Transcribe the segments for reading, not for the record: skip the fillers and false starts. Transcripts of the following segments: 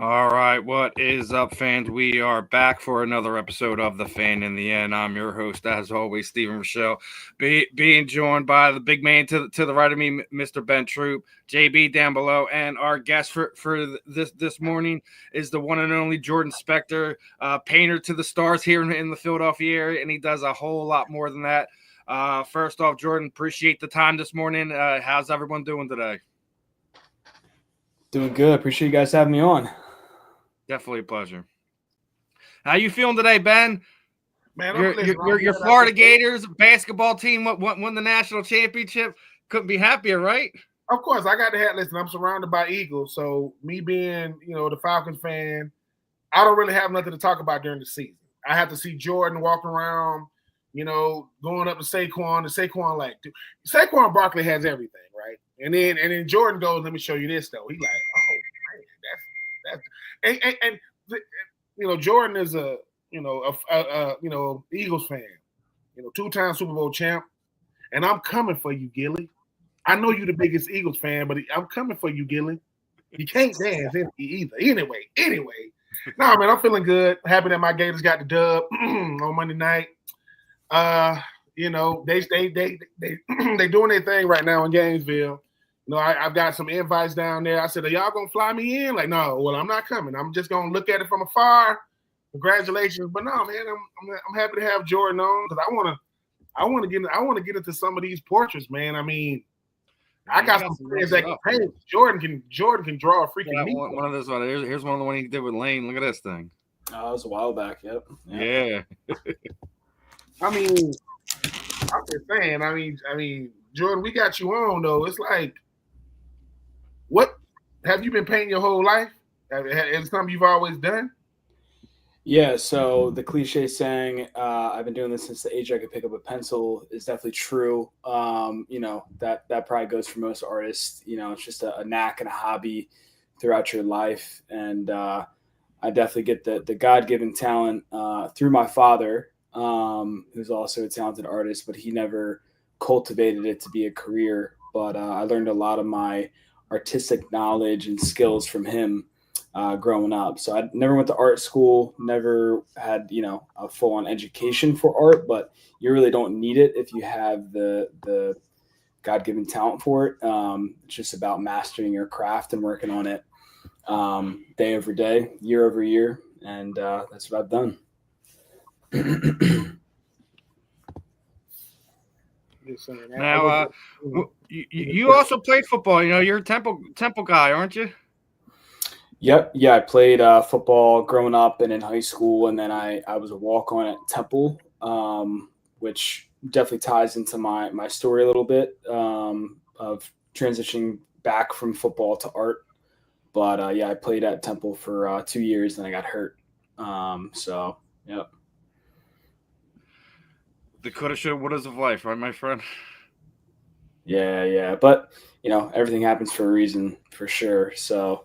All right, what is up, fans? We are back for another episode of The Fan in the End. I'm your host, as always, Stephen Rochelle, being joined by the big man to the right of me, Mr. Ben Troop, JB down below, and our guest for this morning is the one and only Jordan Spector, painter to the stars here in the Philadelphia area, and he does a whole lot more than that. First off, Jordan, appreciate the time this morning. How's everyone doing today? Doing good. Appreciate you guys having me on. Definitely a pleasure. How you feeling today, Ben? Man, your Florida Gators basketball team won the national championship. Couldn't be happier, right? Of course, I got the hat. Listen, I'm surrounded by Eagles, so me being, the Falcons fan, I don't really have nothing to talk about during the season. I have to see Jordan walking around, going up to Saquon, and Saquon Saquon Barkley has everything, right? And then Jordan goes, "Let me show you this, though." He's like, "Oh man, and Jordan is a Eagles fan, two-time Super Bowl champ, and I'm coming for you, Gilly. I know you're the biggest Eagles fan, but I'm coming for you, Gilly. You can't dance either. Anyway. No, man, I'm feeling good. Happy that my Gators got the dub on Monday night. They doing their thing right now in Gainesville. I've got some invites down there. I said, "Are y'all gonna fly me in?" Like, no. Well, I'm not coming. I'm just gonna look at it from afar. Congratulations, but no, man, I'm happy to have Jordan on because I want to get into some of these portraits, man. I mean, I got some friends that can paint. Jordan can draw a freaking one of those. Here's one of the one he did with Lane. Look at this thing. Oh, that was a while back. Yep. Yeah. I mean, I'm just saying. I mean, Jordan, we got you on though. It's like, what have you been painting your whole life? Is something you've always done? Yeah, so the cliche saying, I've been doing this since the age I could pick up a pencil is definitely true. That probably goes for most artists. It's just a knack and a hobby throughout your life. And I definitely get the God-given talent through my father, who's also a talented artist, but he never cultivated it to be a career. But I learned a lot of my artistic knowledge and skills from him growing up. So I never went to art school, never had, a full-on education for art, but you really don't need it if you have the God-given talent for it. It's just about mastering your craft and working on it day over day, year over year. And that's what I've done. Now, you also played football. You're a Temple guy, aren't you? Yep. Yeah, I played football growing up and in high school, and then I was a walk-on at Temple, which definitely ties into my story a little bit of transitioning back from football to art. But I played at Temple for 2 years, and I got hurt. Yep. The coulda, shoulda, wouldas of life, right, my friend? Yeah. But, everything happens for a reason, for sure. So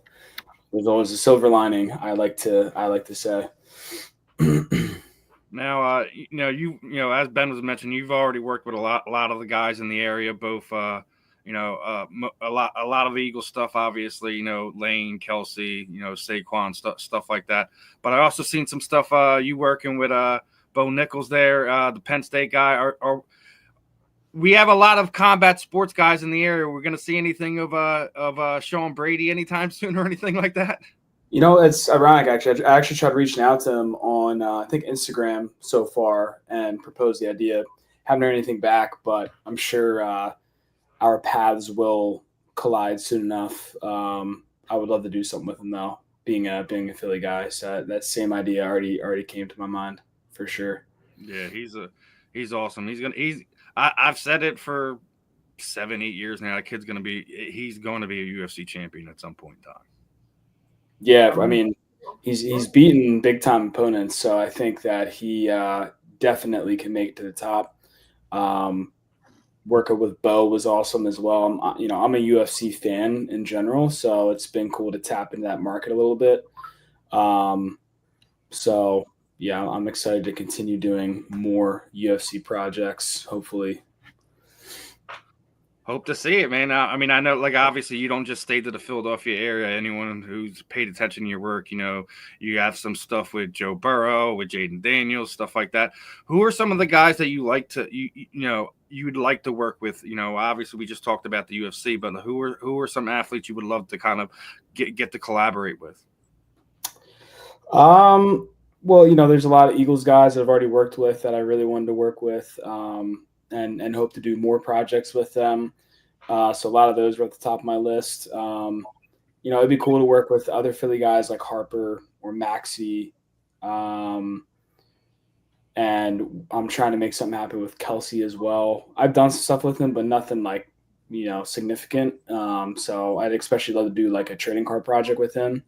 there's always a silver lining, I like to say. Now, as Ben was mentioning, you've already worked with a lot of the guys in the area, both, a lot of the Eagles stuff, obviously, Lane, Kelsey, Saquon, stuff like that. But I also seen some stuff you working with Bo Nichols there, the Penn State guy. We have a lot of combat sports guys in the area. We're going to see anything of Sean Brady anytime soon or anything like that? It's ironic, actually. I actually tried reaching out to him on, I think, Instagram so far and proposed the idea. Haven't heard anything back, but I'm sure our paths will collide soon enough. I would love to do something with him, though, being a Philly guy. So that same idea already came to my mind for sure. Yeah, he's awesome. I've said it for 7-8 years now. He's going to be a UFC champion at some point in time. Yeah, I mean, he's beaten big time opponents, so I think that he definitely can make it to the top. Working with Bo was awesome as well. I'm a UFC fan in general, so it's been cool to tap into that market a little bit. So yeah, I'm excited to continue doing more UFC projects, hopefully. Hope to see it, man. I mean, I know, like, obviously you don't just stay to the Philadelphia area. Anyone who's paid attention to your work, you have some stuff with Joe Burrow, with Jaden Daniels, stuff like that. Who are some of the guys that you like to, you'd like to work with? Obviously we just talked about the UFC, but who are some athletes you would love to kind of get to collaborate with? Well, there's a lot of Eagles guys that I've already worked with that I really wanted to work with, and hope to do more projects with them. So a lot of those were at the top of my list. It'd be cool to work with other Philly guys like Harper or Maxey. And I'm trying to make something happen with Kelsey as well. I've done some stuff with him, but nothing like, significant. So I'd especially love to do like a trading card project with him.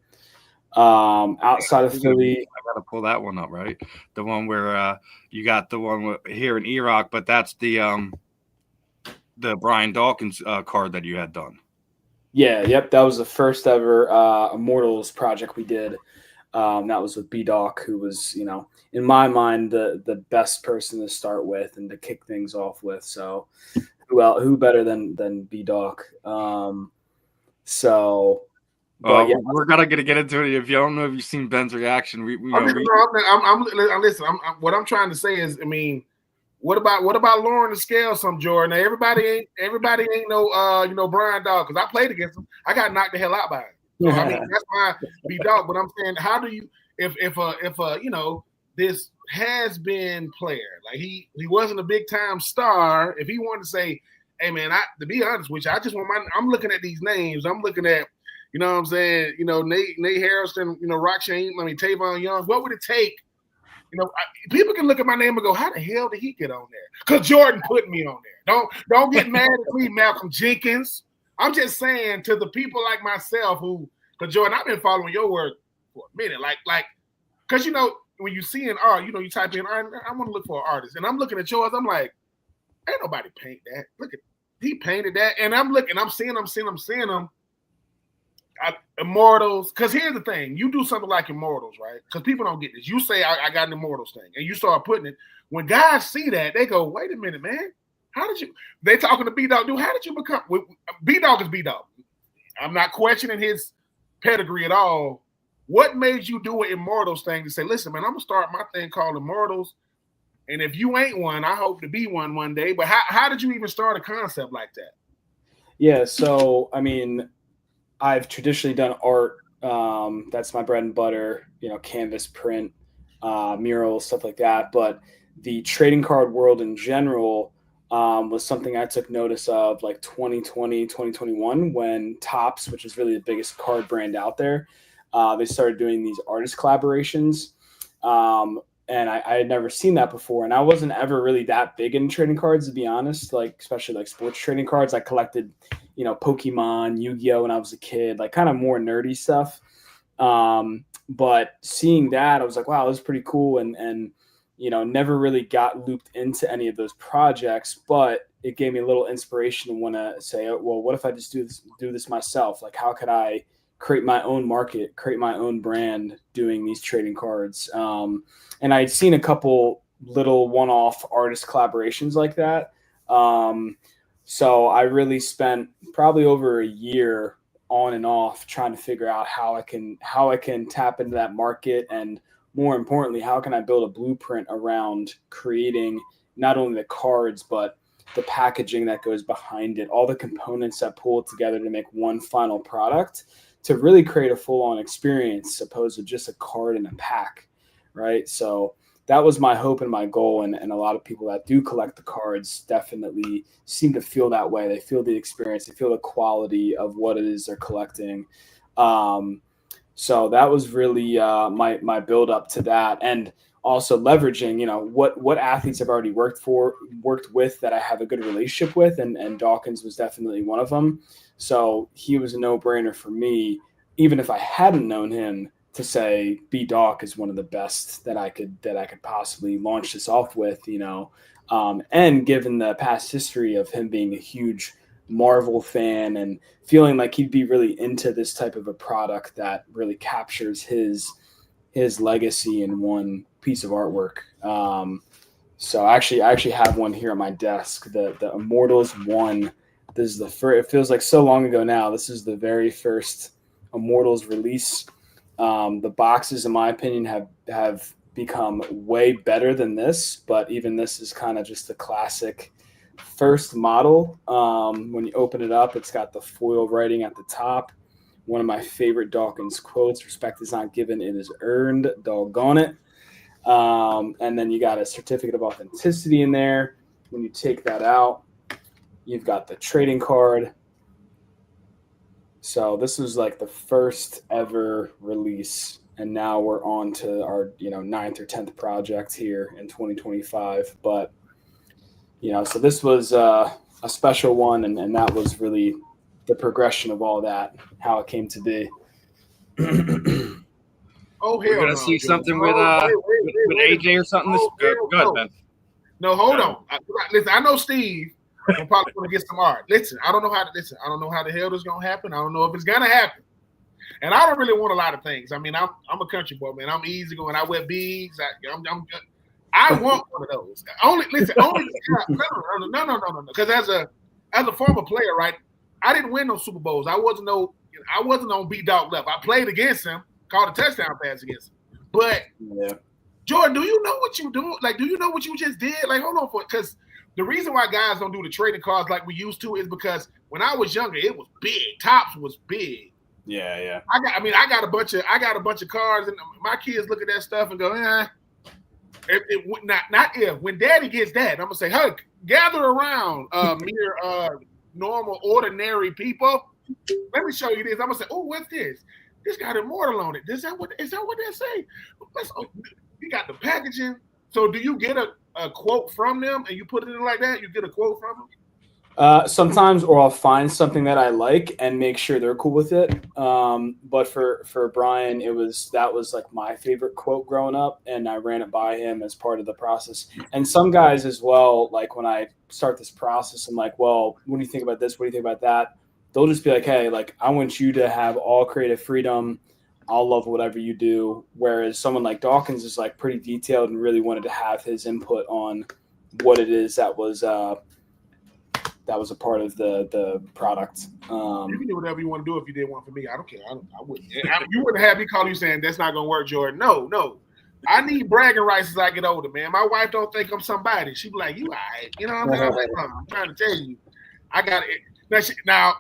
Outside of Philly, I gotta pull that one up, right? The one where you got the one here in Iraq, but that's the Brian Dawkins card that you had done. Yeah, yep, that was the first ever Immortals project we did. That was with B-Doc, who was, in my mind, the best person to start with and to kick things off with. So who better than B-Doc? But yeah, we're gonna get into it. If you don't know if you've seen Ben's reaction, what I'm trying to say is, I mean, what about lowering the scale some, Jordan? Now, everybody ain't no Brian Dog, because I played against him. I got knocked the hell out by him. So, I mean, that's my B-Dog. But I'm saying, how do you if this has been player, like he wasn't a big time star, if he wanted to say, hey man, to be honest with you, I just want I'm looking at these names, I'm looking at, you know what I'm saying, Nate Harrison, Rockshane, Tavon Young, what would it take? People can look at my name and go, how the hell did he get on there? Because Jordan put me on there. Don't get mad at me, Malcolm Jenkins. I'm just saying to the people like myself because Jordan, I've been following your work for a minute. Because when you see an art, you type in art, I want to look for an artist. And I'm looking at yours, I'm like, ain't nobody paint that. Look at, he painted that. And I'm looking, I'm seeing them. Immortals, because here's the thing, you do something like Immortals, right? Because people don't get this. You say I got an Immortals thing, and you start putting it. When guys see that, they go, wait a minute, man, how did you? They talking to B-Dog, dude. How did you become? B-Dog is B-Dog. I'm not questioning his pedigree at all. What made you do an Immortals thing to say, listen, man, I'm gonna start my thing called Immortals, and if you ain't one, I hope to be one day. But how did you even start a concept like that? Yeah, so I mean, I've traditionally done art. That's my bread and butter, canvas, print, murals, stuff like that. But the trading card world in general was something I took notice of like 2020, 2021, when Topps, which is really the biggest card brand out there, they started doing these artist collaborations. And I had never seen that before. And I wasn't ever really that big in trading cards, to be honest, especially like sports trading cards. I collected, Pokemon, Yu-Gi-Oh! When I was a kid, like kind of more nerdy stuff. But seeing that, I was like, wow, this is pretty cool. And never really got looped into any of those projects, but it gave me a little inspiration to want to say, well, what if I just do this myself? Like, how could I create my own market, create my own brand doing these trading cards? And I'd seen a couple little one-off artist collaborations like that. So I really spent probably over a year on and off trying to figure out how I can tap into that market, and more importantly, how can I build a blueprint around creating not only the cards, but the packaging that goes behind it, all the components that pull it together to make one final product, to really create a full-on experience opposed to just a card in a pack, right? So that was my hope and my goal, and a lot of people that do collect the cards definitely seem to feel that way. They feel the experience, they feel the quality of what it is they're collecting. So that was really my build up to that, and also leveraging, what athletes I've already worked with that I have a good relationship with, and Dawkins was definitely one of them. So he was a no-brainer for me, even if I hadn't known him, to say B-Doc is one of the best that I could possibly launch this off with, and given the past history of him being a huge Marvel fan and feeling like he'd be really into this type of a product that really captures his legacy in one piece of artwork. So I actually have one here on my desk, the Immortals 1 this is the first. It feels like so long ago now. This is the very first Immortals release. The boxes, in my opinion, have become way better than this, but even this is kind of just the classic first model. When you open it up, it's got the foil writing at the top. One of my favorite Dawkins quotes: "Respect is not given, it is earned. Doggone it." And then you got a certificate of authenticity in there. When you take that out, you've got the trading card. So this was like the first ever release, and now we're on to our 9th or 10th project here in 2025. But so this was a special one, and that was really the progression of all that, how it came to be. Oh, we're gonna see something with AJ or something. Go ahead, Ben. No, hold on. Listen, I know Steve will probably going to get some art. Listen, I don't know how the hell this is going to happen. I don't know if it's going to happen. And I don't really want a lot of things. I mean, I'm a country boy, man. I'm easy going. I wear beads. I want one of those. No. Because as a former player, right, I didn't win no Super Bowls. I wasn't on B-Dog level. I played against him, called a touchdown pass against him. But yeah. Jordan, do you know what you doing? Like, do you know what you just did? Like, hold on because the reason why guys don't do the trading cards like we used to is because when I was younger, it was big. Topps was big. Yeah. I got a bunch of cards, and my kids look at that stuff and go, When Daddy gets that, I'm gonna say, hey, gather around, mere normal, ordinary people. Let me show you this. I'm gonna say, oh, what's this? This got Immortal on it. Is that what they say? You got the packaging. So do you get a quote from them and you put it in like that? You get a quote from them? Sometimes, or I'll find something that I like and make sure they're cool with it. But for Brian, that was like my favorite quote growing up, and I ran it by him as part of the process. And some guys as well, like when I start this process, I'm like, well, what do you think about this? What do you think about that? They'll just be like, hey, like, I want you to have all creative freedom. I'll love whatever you do. Whereas someone like Dawkins is like pretty detailed and really wanted to have his input on what it is that was a part of the product. You can do whatever you want to do. If you did one for me, I don't care. I wouldn't. You wouldn't have me call you saying that's not gonna work, Jordan. No. I need bragging rights as I get older, man. My wife don't think I'm somebody. She be like, "You all right?" You know what I'm saying? I'm like, I'm trying to tell you, I got it. Now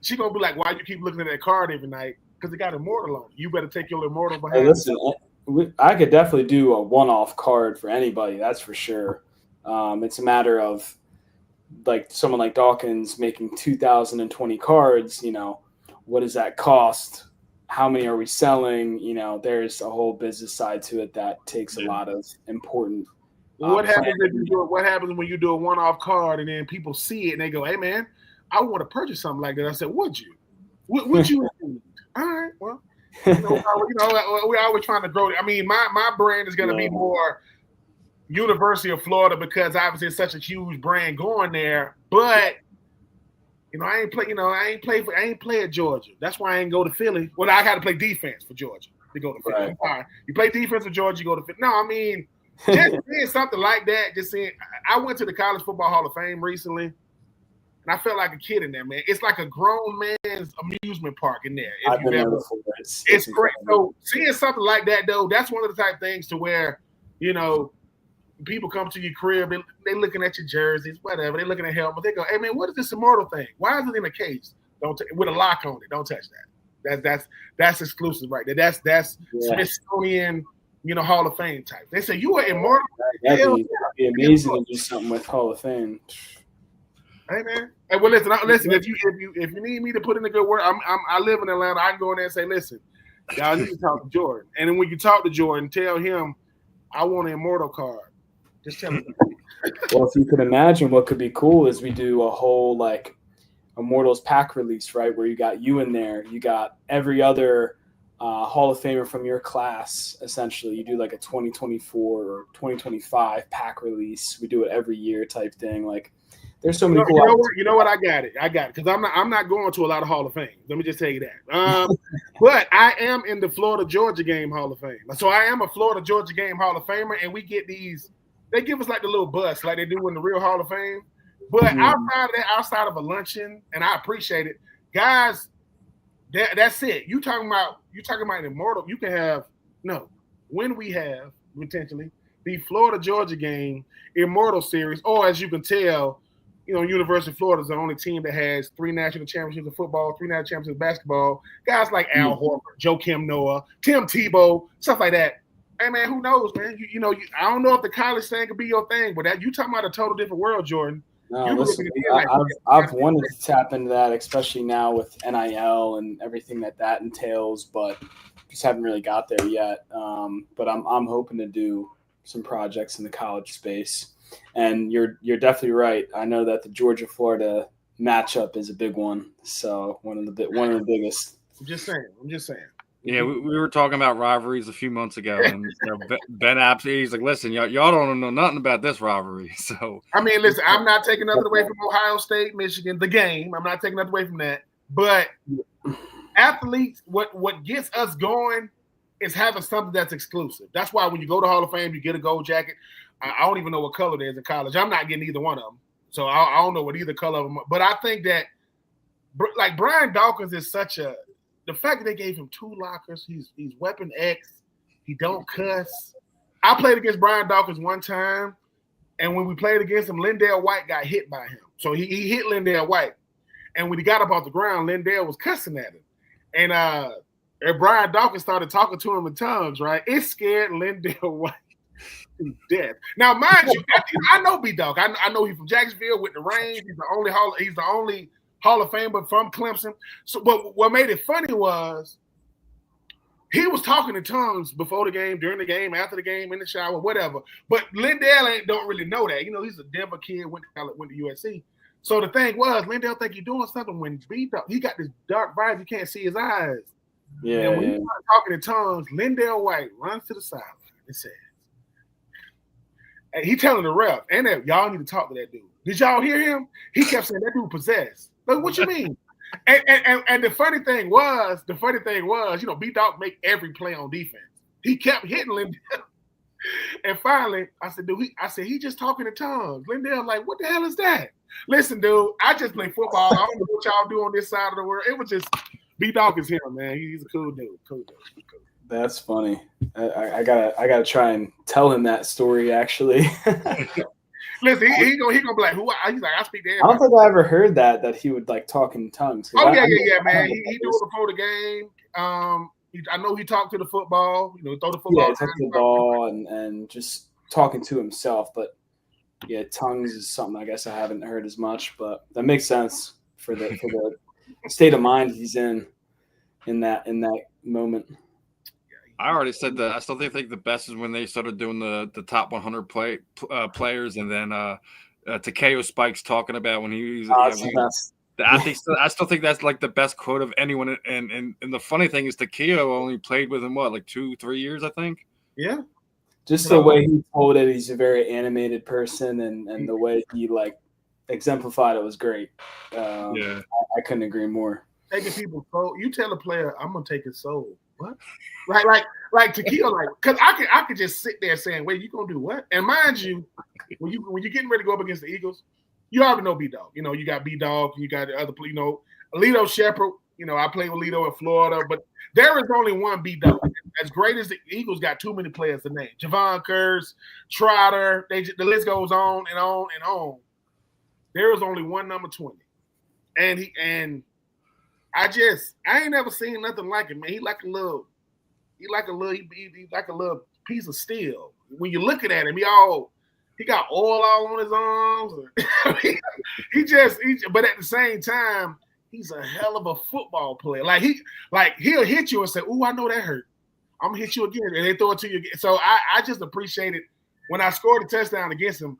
she gonna be like, "Why you keep looking at that card every night?" Because it got Immortal on it. You better take your Immortal behind. Hey, listen, I could definitely do a one-off card for anybody. That's for sure. It's a matter of like someone like Dawkins making 2,020 cards. What does that cost? How many are we selling? There's a whole business side to it that takes a lot of important. What happens when you do a one-off card and then people see it and they go, "Hey, man, I want to purchase something like that." I said, "Would you? Would you?" All right, well, we're always trying to grow. I mean, my brand is going to be more University of Florida because obviously it's such a huge brand going there. But I ain't play at Georgia. That's why I ain't go to Philly. Well, I got to play defense for Georgia to go to Philly. Right. You play defense for Georgia, you go to Philly. No, I mean, just seeing something like that. Just seeing. I went to the College Football Hall of Fame recently. And I felt like a kid in there, man. It's like a grown man's amusement park in there. It's great. So seeing something like that, though, that's one of the type of things to where, people come to your crib, they looking at your jerseys, whatever. They looking at helmets. They go, "Hey, man, what is this Immortal thing? Why is it in a case? With a lock on it? Don't touch that. That's exclusive right there. That's Smithsonian, Hall of Fame type. They say you are Immortal. That'd be amazing to do something with Hall of Fame. Hey, man. Hey, well, listen. If you need me to put in a good word, I live in Atlanta. I can go in there and say, "Listen, y'all need to talk to Jordan." And then when you talk to Jordan, tell him, "I want an Immortal card." Just tell him. Well, if you could imagine, what could be cool is we do a whole like Immortals pack release, right? Where you got you in there, you got every other Hall of Famer from your class. Essentially, you do like a 2024 or 2025 pack release. We do it every year type thing. Like, there's so many cool. You know what? I got it because I'm not going to a lot of Hall of Fame. Let me just tell you that. But I am in the Florida Georgia Game Hall of Fame. So I am a Florida Georgia Game Hall of Famer, and we get these. They give us like the little bus, like they do in the real Hall of Fame. But outside of a luncheon, and I appreciate it, guys. That's it. You talking about immortal? You can have when we have potentially the Florida Georgia game immortal series, or as you can tell, University of Florida is the only team that has 3 national championships of football, 3 national championships of basketball. Guys like Al Horford, Joakim Noah, Tim Tebow, stuff like that. Hey man, who knows, man? I don't know if the college thing could be your thing, but you talking about a total different world, Jordan. No, listen, I've wanted to tap into that, especially now with NIL and everything that entails, but just haven't really got there yet. But I'm hoping to do some projects in the college space. And you're definitely right. I know that the Georgia-Florida matchup is a big one. So one of the biggest. I'm just saying. Yeah, we were talking about rivalries a few months ago, and Ben absolutely he's like, "Listen, y'all don't know nothing about this rivalry." So I mean, listen, I'm not taking nothing away from Ohio State, Michigan, the game. I'm not taking nothing away from that. But athletes, what gets us going is having something that's exclusive. That's why when you go to Hall of Fame, you get a gold jacket. I don't even know what color it is in college. I'm not getting either one of them, so I don't know what either color of them. But I think that, like Brian Dawkins is such a. The fact that they gave him 2 lockers, he's Weapon X, he don't cuss. I played against Brian Dawkins one time, and when we played against him, Lindell White got hit by him. So he hit Lindell White. And when he got up off the ground, Lindell was cussing at him. And Brian Dawkins started talking to him in tongues, right? It scared Lindell White to death. Now, mind you, I know B-Dawg. I know he's from Jacksonville with the Range. He's the only Hall of Famer from Clemson. So, but what made it funny was he was talking in tongues before the game, during the game, after the game, in the shower, whatever. But Lindell don't really know that. He's a Denver kid, went to USC. So the thing was, Lindell think he's doing something when B-Dawg, he got this dark vibe, you can't see his eyes. Yeah. And when he started talking in tongues, Lindell White runs to the sideline and says, and he telling the ref, and y'all need to talk to that dude. Did y'all hear him? He kept saying that dude possessed. Like, what you mean? and the funny thing was, B-Dawg make every play on defense. He kept hitting Lindell. And finally, I said, he just talking in tongues. Lindell like, what the hell is that? Listen, dude, I just play football. I don't know what y'all do on this side of the world. It was just B-Dawg is here, man. He's a cool dude. That's funny. I gotta try and tell him that story actually. Listen, he gonna be like, who? He's like, I speak to everybody. I don't think I ever heard that he would like talk in tongues. Oh yeah, man. He do it before the game. I know he talked to the football. Throw the football. Yeah, the ball and just talking to himself. But yeah, tongues is something I guess I haven't heard as much. But that makes sense for the state of mind he's in that moment. I already said that. I still think the best is when they started doing the top 100 players, and then Takeo Spikes talking about when he was. I still think that's like the best quote of anyone. And the funny thing is, Takeo only played with him 2-3 years, I think. Yeah. Just the way he told it, he's a very animated person, and the way he like exemplified it was great. I couldn't agree more. Taking people's soul. You tell a player, I'm gonna take his soul. What? Like Tequila, because I could just sit there saying, wait, you gonna do what? And mind you, when you're getting ready to go up against the Eagles, you already know B-Dawg. You got B-Dawg, you got the other, Lito Shepherd. I played with Lito in Florida, but there is only one B-Dawg. As great as the Eagles got too many players to name. Javon Curse, Trotter, the list goes on and on and on. There is only one number 20. And I ain't never seen nothing like it, man. He like a little piece of steel. When you're looking at him, he got oil all on his arms. But at the same time, he's a hell of a football player. He'll hit you and say, "Ooh, I know that hurt. I'm gonna hit you again," and they throw it to you again. So I just appreciate it. When I scored a touchdown against him,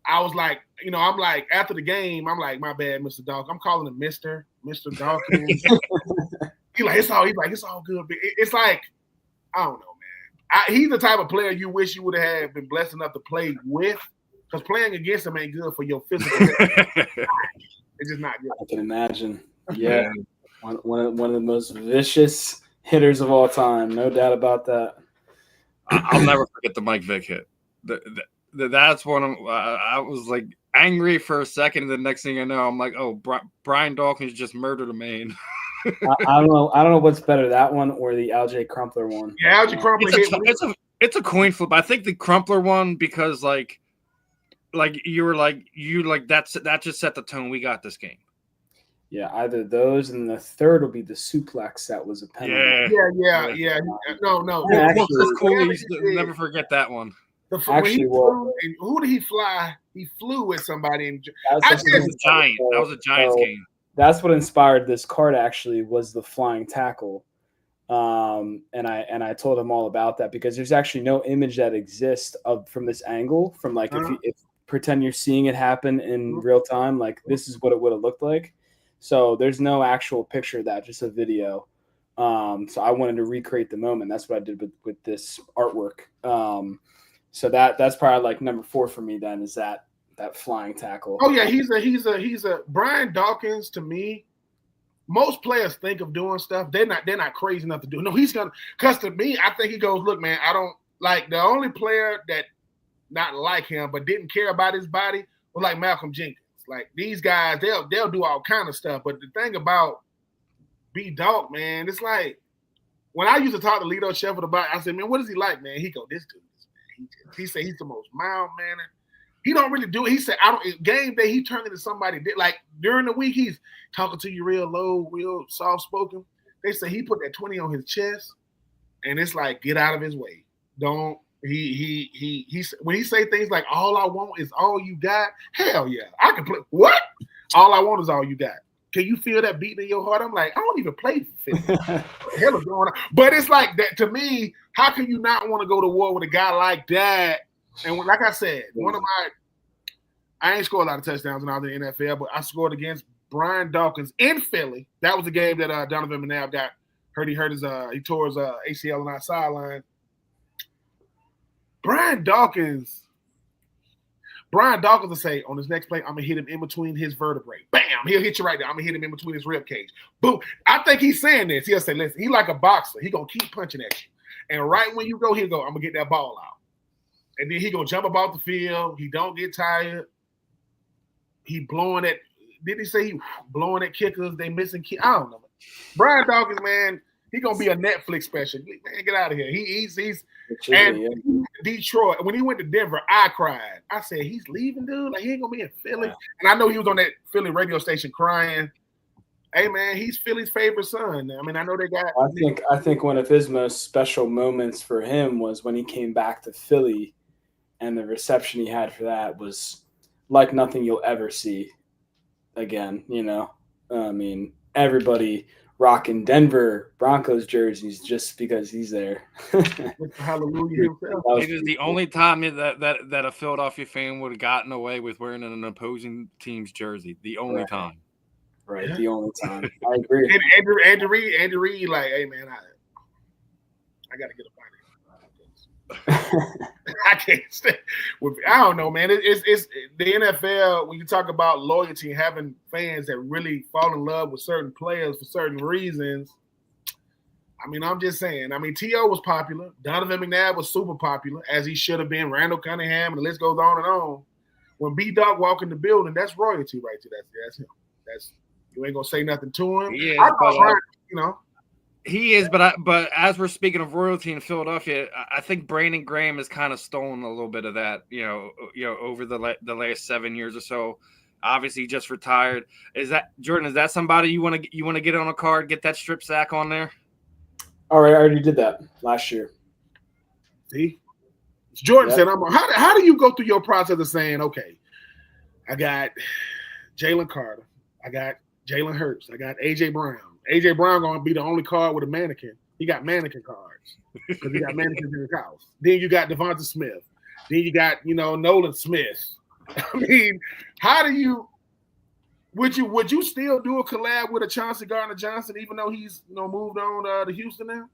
I was like, I'm like, after the game, I'm like, my bad, Mr. Dawg. I'm calling him Mr. Dawkins. It's all good. It's like, I don't know, man. He's the type of player you wish you would have been blessed enough to play with, because playing against him ain't good for your physical. It's just not good. I can imagine. Yeah, one of the most vicious hitters of all time, no doubt about that. I'll never forget the Mike Vick hit. That's one of I was like, angry for a second, and the next thing I know, I'm like, oh, Brian Dawkins just murdered a man. I don't know. I don't know what's better, that one or the Alge Crumpler one. Yeah, Alge Crumpler. It's a coin flip. I think the Crumpler one, because like that just set the tone. We got this game. Yeah, either those, and the third will be the suplex that was a penalty. Yeah. No. Never forget that one. Who did he fly? He flew with somebody. That was a giant. That was a Giants game. That's what inspired this card. Actually, was the flying tackle. And I told him all about that, because there's actually no image that exists from this angle. From like if pretend you're seeing it happen in real time, like this is what it would have looked like. So there's no actual picture of that, just a video. So I wanted to recreate the moment. That's what I did with this artwork. So that's probably like number 4 for me. Then is that flying tackle. Oh yeah, he's a Brian Dawkins. To me, most players think of doing stuff. They're not crazy enough to do it. No, he's gonna. Cause to me, I think he goes, look, man, I don't like the only player that not like him but didn't care about his body was like Malcolm Jenkins. Like these guys, they'll do all kind of stuff. But the thing about B-Dawk, man, it's like when I used to talk to Lito Sheffield about it, I said, man, what is he like, man? He go, this dude, man. He said he's the most mild-mannered. He don't really do it. He said, game day, he turned into somebody. Like during the week, he's talking to you real low, real soft-spoken. They say he put that 20 on his chest, and it's like, get out of his way. Don't. He when he say things like all I want is all you got, hell yeah, I can play. What? All I want is all you got. Can you feel that beating in your heart? I'm like, I don't even play for what the hell is going on? But it's like that to me. How can you not want to go to war with a guy like that? And like I said, I ain't scored a lot of touchdowns when I was in the NFL, but I scored against Brian Dawkins in Philly. That was a game that Donovan McNabb got hurt. He tore his ACL on our sideline. Brian Dawkins will say, on his next play, I'm going to hit him in between his vertebrae. Bam! He'll hit you right there. I'm going to hit him in between his rib cage. Boom. I think he's saying this. He'll say, listen, he like a boxer. He going to keep punching at you. And right when you go, he'll go, I'm going to get that ball out. And then he going to jump about the field. He don't get tired. He blowing at – did he say he blowing at kickers? They missing – I don't know. Brian Dawkins, man, he going to be a Netflix special. Man, get out of here. He's Detroit. When he went to Denver, I cried. I said, he's leaving, dude. Like, he ain't gonna be in Philly. Yeah. And I know he was on that Philly radio station crying. Hey man, he's Philly's favorite son. I mean, I know they got. I think one of his most special moments for him was when he came back to Philly, and the reception he had for that was like nothing you'll ever see again. You know, I mean, everybody rocking Denver Broncos jerseys just because he's there. Hallelujah. It is the only time that a Philadelphia fan would have gotten away with wearing an opposing team's jersey. The only time. Right. Yeah. The only time. I agree. And Andy Reid, like, hey man, I gotta get a finance. I can't stay. I don't know, man. It's the NFL. When you talk about loyalty and having fans that really fall in love with certain players for certain reasons. I mean, I'm just saying. I mean, T.O. was popular. Donovan McNabb was super popular, as he should have been. Randall Cunningham, and the list goes on and on. When B-Dawk walk in the building, that's royalty right there. That's him. You ain't gonna say nothing to him. Yeah, he is, but as we're speaking of royalty in Philadelphia, I think Brandon Graham has kind of stolen a little bit of that. You know, over the last 7 years or so. Obviously, just retired. Is that Jordan? Is that somebody you want to get on a card? Get that strip sack on there. All right, I already did that last year. See, Jordan said, how do you go through your process of saying, okay, I got Jalen Carter, I got Jalen Hurts, I got AJ Brown. AJ Brown gonna be the only card with a mannequin. He got mannequin cards because he got mannequins in his house. Then you got Devonta Smith. Then you got Nolan Smith. I mean, how do you? Would you still do a collab with a Chauncey Gardner-Johnson even though he's moved on to Houston now?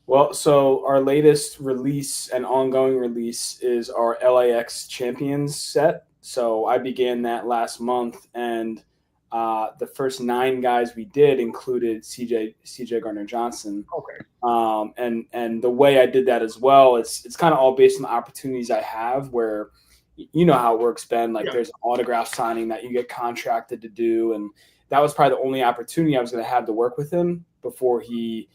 Well, so our latest release and ongoing release is our LAX Champions set. So I began that last month, and the first 9 guys we did included CJ Gardner-Johnson. Okay. And the way I did that as well, it's kind of all based on the opportunities I have where, you know how it works, Ben. Like Yeah. there's an autograph signing that you get contracted to do. And that was probably the only opportunity I was going to have to work with him before he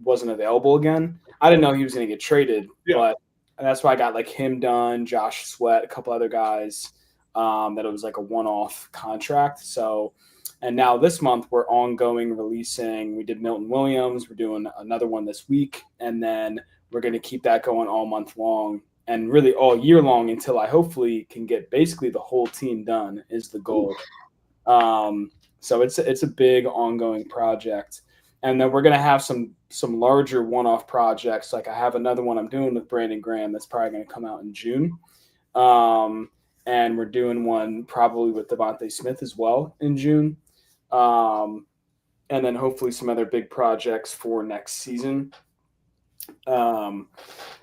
wasn't available again. I didn't know he was going to get traded, but that's why I got like him done, Josh Sweat, a couple other guys that it was like a one-off contract. So, and now this month we're ongoing releasing. We did Milton Williams. We're doing another one this week. And then we're going to keep that going all month long and really all year long until I hopefully can get basically the whole team done is the goal. So it's a big ongoing project. And then we're going to have some larger one-off projects. Like I have another one I'm doing with Brandon Graham that's probably going to come out in June. And we're doing one probably with Devontae Smith as well in June. And then hopefully some other big projects for next season.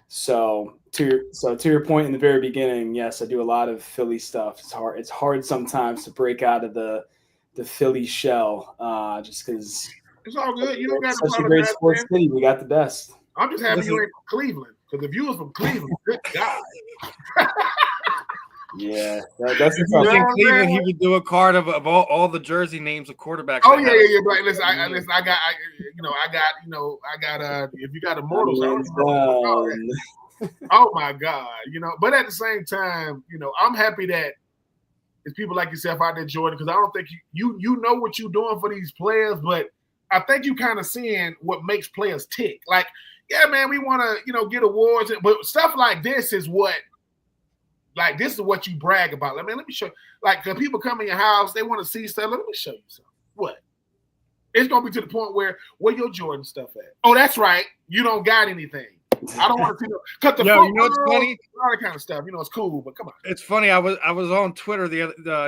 So to your point in the very beginning, yes, I do a lot of Philly stuff. It's hard sometimes to break out of the Philly shell, just because it's all good. You don't got to such a great sports city. We got the best. I'm just happy you ain't from Cleveland, because if you was from Cleveland, good God. Yeah, that's in Cleveland. He would do a card of all the jersey names of quarterbacks. Oh yeah. But listen, I got. If you got Immortals, oh my God, But at the same time, I'm happy that it's people like yourself out there, Jordan, because I don't think you know what you're doing for these players, but I think you kind of seeing what makes players tick. Like, yeah, man, we want to get awards, but stuff like this is what. Like, this is what you brag about. Let me show you. Like, when people come in your house, they want to see stuff. Let me show you something. What? It's going to be to the point where your Jordan stuff at? Oh, that's right. You don't got anything. I don't want to see cut the you know what's funny? All that kind of stuff. It's cool, but come on. It's funny. I was on Twitter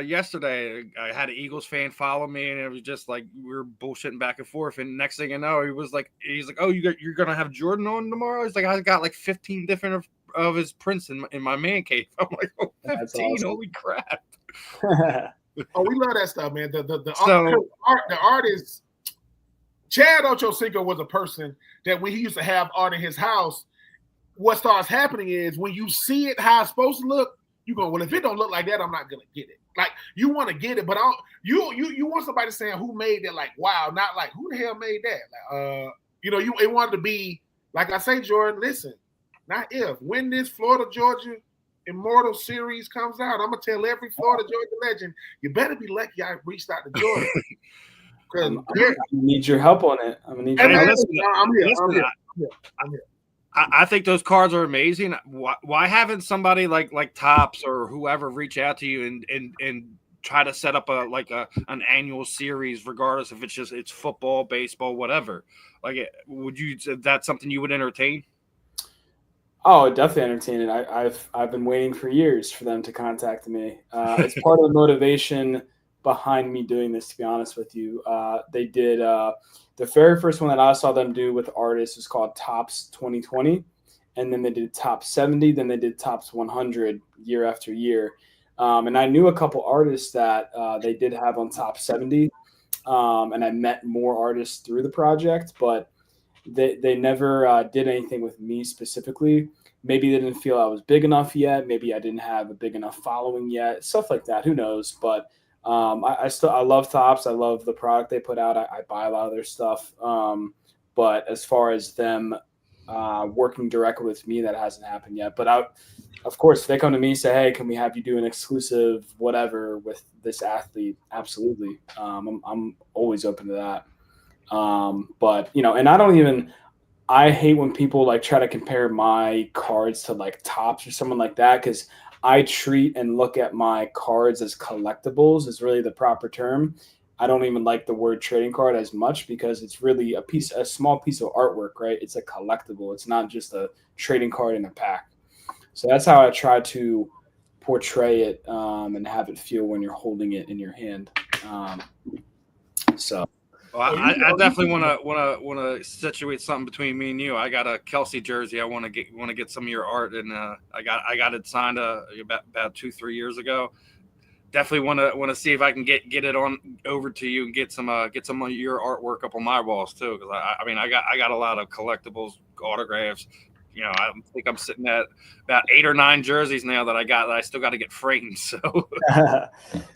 yesterday. I had an Eagles fan follow me, and it was just like we were bullshitting back and forth. And next thing you know, he's like, "Oh, you're gonna have Jordan on tomorrow?" He's like, "I got like 15 different of his prints in my man cave." I'm like, "Oh, 15! Awesome. Holy crap!" Oh, we love that stuff, man. The artist. Chad Ochocinco was a person that when he used to have art in his house, what starts happening is when you see it how it's supposed to look, you go, well, if it don't look like that, I'm not gonna get it. Like, you want to get it, but you want somebody saying who made that, like, wow, not like who the hell made that. Like, it wanted to be like I say, Jordan. Listen, not if, when this Florida Georgia Immortal series comes out, I'm gonna tell every Florida Georgia legend, you better be lucky I reached out to Jordan. I need your help on it. I'm gonna need your help. I'm here. I think those cards are amazing. Why haven't somebody like Topps or whoever reach out to you and try to set up an annual series, regardless if it's football, baseball, whatever? Like, that's something you would entertain? Oh, definitely entertain it. I've been waiting for years for them to contact me. It's part of the motivation behind me doing this, to be honest with you. They did the very first one that I saw them do with artists was called Topps 2020, and then they did Topps 70, then they did Topps 100 year after year. And I knew a couple artists that they did have on Topps 70, and I met more artists through the project, but they never did anything with me specifically. Maybe they didn't feel I was big enough yet. Maybe I didn't have a big enough following yet. Stuff like that. Who knows? But I love Topps. I love the product they put out. I buy a lot of their stuff. But as far as them working directly with me, that hasn't happened yet. But of course, if they come to me and say, "Hey, can we have you do an exclusive whatever with this athlete?" Absolutely. I'm always open to that. But and I hate when people like try to compare my cards to like Topps or someone like that, because I treat and look at my cards as collectibles is really the proper term. I don't even like the word trading card as much, because it's really a small piece of artwork, right? It's a collectible. It's not just a trading card in a pack. So that's how I try to portray it and have it feel when you're holding it in your hand. Well, I definitely want to situate something between me and you. I got a Kelsey jersey. I want to get some of your art, and I got it signed about 2-3 years ago. Definitely want to see if I can get it on over to you and get some of your artwork up on my walls too. Because I got a lot of collectibles, autographs, I think I'm sitting at about 8 or 9 jerseys now that I still got to get framed. So